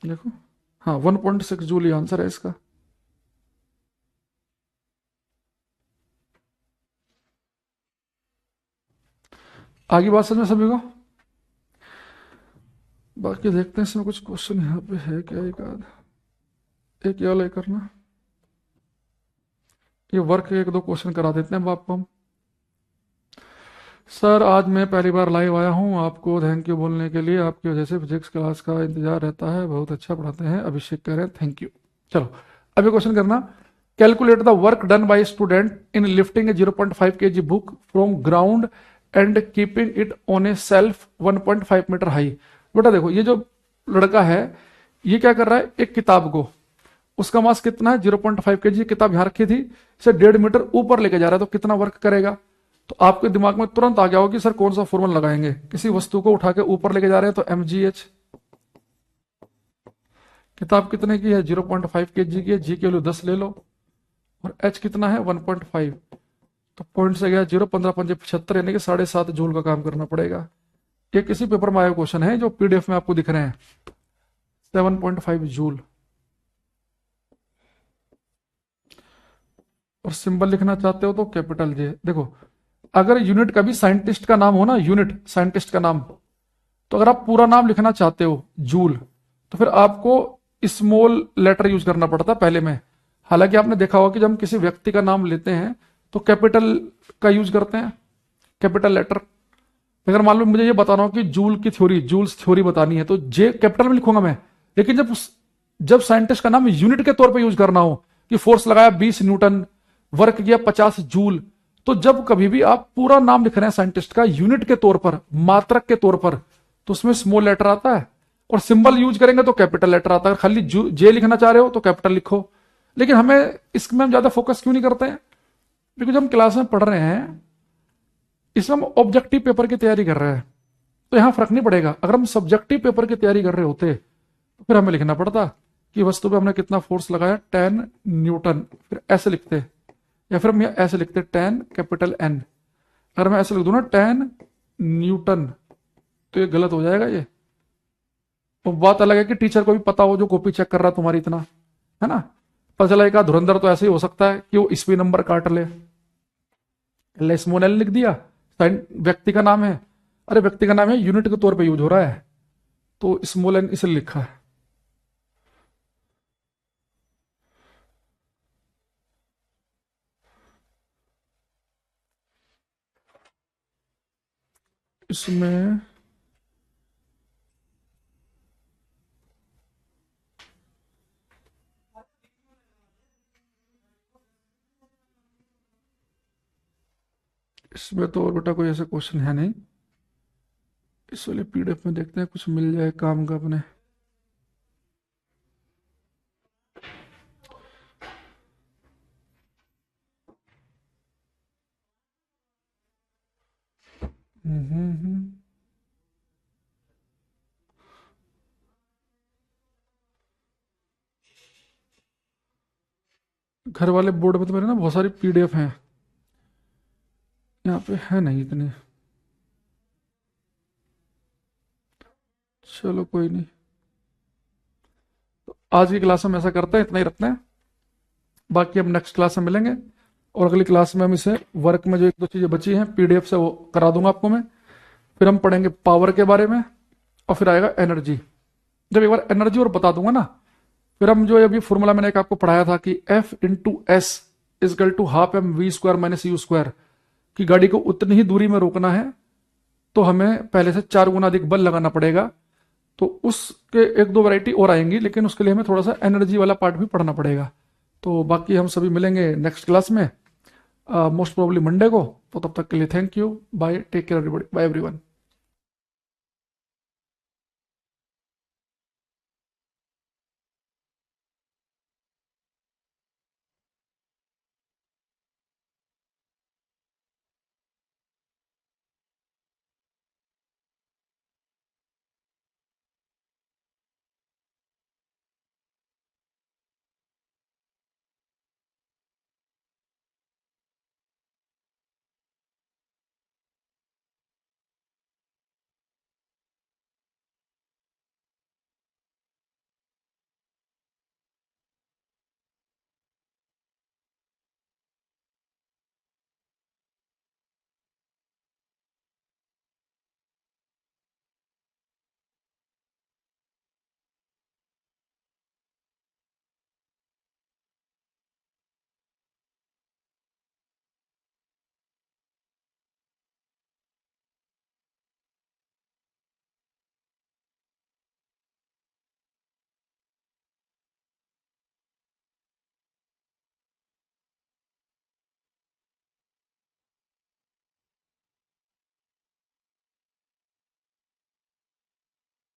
देखो, हाँ 1.6 जूल ही आंसर है इसका। आगे बात समझ में सभी को। बाकी देखते हैं इसमें कुछ क्वेश्चन यहाँ पे है क्या, एक आध, एक ये वाला करना, ये वर्क एक दो क्वेश्चन करा देते हैं आपको हम। सर आज मैं पहली बार लाइव आया हूँ, आपको थैंक यू बोलने के लिए, आपकी वजह से फिजिक्स क्लास का इंतजार रहता है, बहुत अच्छा पढ़ाते हैं, अभिषेक कह रहे हैं थैंक यू। चलो अभी क्वेश्चन करना, calculate the work done by student in lifting a 0.5 kg book from ground and keeping it on a shelf 1.5 metre high. बेटा देखो, ये जो लड़का है ये क्या कर रहा है, एक किताब को, उसका मास कितना है 0.5 kg, किताब यहाँ रखी थी, इसे 1.5 मीटर ऊपर लेके जा रहा है, तो कितना वर्क करेगा। तो आपके दिमाग में तुरंत आ गया होगा कि सर कौन सा फॉर्मूला लगाएंगे, किसी वस्तु को उठा के ऊपर लेके जा रहे हैं तो mgh। किताब कितने की है 0.5 kg की है, जी की वैल्यू 10 ले लो, और h कितना है 1.5, तो पॉइंट से गया 0, 15 पंजे 75, यानी कि 7.5 जूल का काम करना पड़ेगा। ये किसी पेपर में आया क्वेश्चन है जो पीडीएफ में आपको दिख रहे हैं, 7.5 जूल। और सिंबल लिखना चाहते हो तो कैपिटल जे। देखो अगर यूनिट का भी साइंटिस्ट का नाम हो ना, यूनिट साइंटिस्ट का नाम, तो अगर आप पूरा नाम लिखना चाहते हो जूल, तो फिर आपको स्मॉल लेटर यूज करना पड़ता पहले में। हालांकि आपने देखा होगा कि जब हम किसी व्यक्ति का नाम लेते हैं तो कैपिटल का यूज करते हैं, कैपिटल लेटर। अगर मान लो मुझे ये बताना हो कि जूल की थ्योरी, जूल्स थ्योरी बतानी है, तो जे कैपिटल में लिखूंगा मैं। लेकिन जब साइंटिस्ट का नाम यूनिट के तौर पे यूज करना हो, कि फोर्स लगाया 20 न्यूटन, वर्क किया 50 जूल, तो जब कभी भी आप पूरा नाम लिख रहे हैं साइंटिस्ट का यूनिट के तौर पर, मात्रक के तौर पर, तो उसमें स्मॉल लेटर आता है, और सिंबल यूज करेंगे तो कैपिटल लेटर आता है। खाली जे लिखना चाह रहे हो तो कैपिटल लिखो। लेकिन हमें इसमें हम ज्यादा फोकस क्यों नहीं करते हैं, क्योंकि जब हम क्लास में पढ़ रहे हैं इसमें हम ऑब्जेक्टिव पेपर की तैयारी कर रहे हैं, तो यहां फर्क नहीं पड़ेगा। अगर हम सब्जेक्टिव पेपर की तैयारी कर रहे होते तो फिर हमें लिखना पड़ता कि वस्तु पे हमने कितना फोर्स लगाया 10 न्यूटन, फिर ऐसे लिखते, या फिर हम ऐसे लिखते 10 कैपिटल एन। अगर मैं ऐसे लिख दूं ना 10 न्यूटन, तो ये गलत हो जाएगा ये। तो बात अलग है कि टीचर को भी पता हो, जो कॉपी चेक कर रहा है तुम्हारी, इतना है ना, पता चला एक धुरंधर तो ऐसे ही हो सकता है कि वो ईस्वी नंबर काट ले, स्मॉल एल लिख दिया, व्यक्ति का नाम है, अरे व्यक्ति का नाम है यूनिट के तौर पे यूज हो रहा है, तो स्मॉल एन इसलिए लिखा है। इसमें इसमें तो और बेटा कोई ऐसा क्वेश्चन है नहीं। इस वाले पीडीएफ में देखते हैं कुछ मिल जाए काम का अपने। हम्म। घर वाले बोर्ड में तो मेरे ना बहुत सारी पीडीएफ हैं, यहाँ पे है नहीं इतनी। चलो कोई नहीं, आज की क्लास में ऐसा करते हैं, इतना ही रखते हैं। बाकी हम नेक्स्ट क्लास में मिलेंगे, और अगली क्लास में हम इसे वर्क में जो एक दो चीज़ें बची हैं पीडीएफ से वो करा दूंगा आपको मैं। फिर हम पढ़ेंगे पावर के बारे में, और फिर आएगा एनर्जी। जब एक बार एनर्जी और बता दूंगा ना, फिर हम जो अभी फॉर्मूला मैंने एक आपको पढ़ाया था कि F into s is equal to half m v square minus u square, की गाड़ी को उतनी ही दूरी में रोकना है तो हमें पहले से 4 गुना अधिक बल लगाना पड़ेगा। तो उसके एक दो वैरायटी और आएंगी, लेकिन उसके लिए हमें थोड़ा सा एनर्जी वाला पार्ट भी पढ़ना पड़ेगा। तो बाकी हम सभी मिलेंगे नेक्स्ट क्लास में, मोस्ट प्रोबेबली मंडे को। तो तब तक के लिए thank you, bye, take care everybody, bye everyone.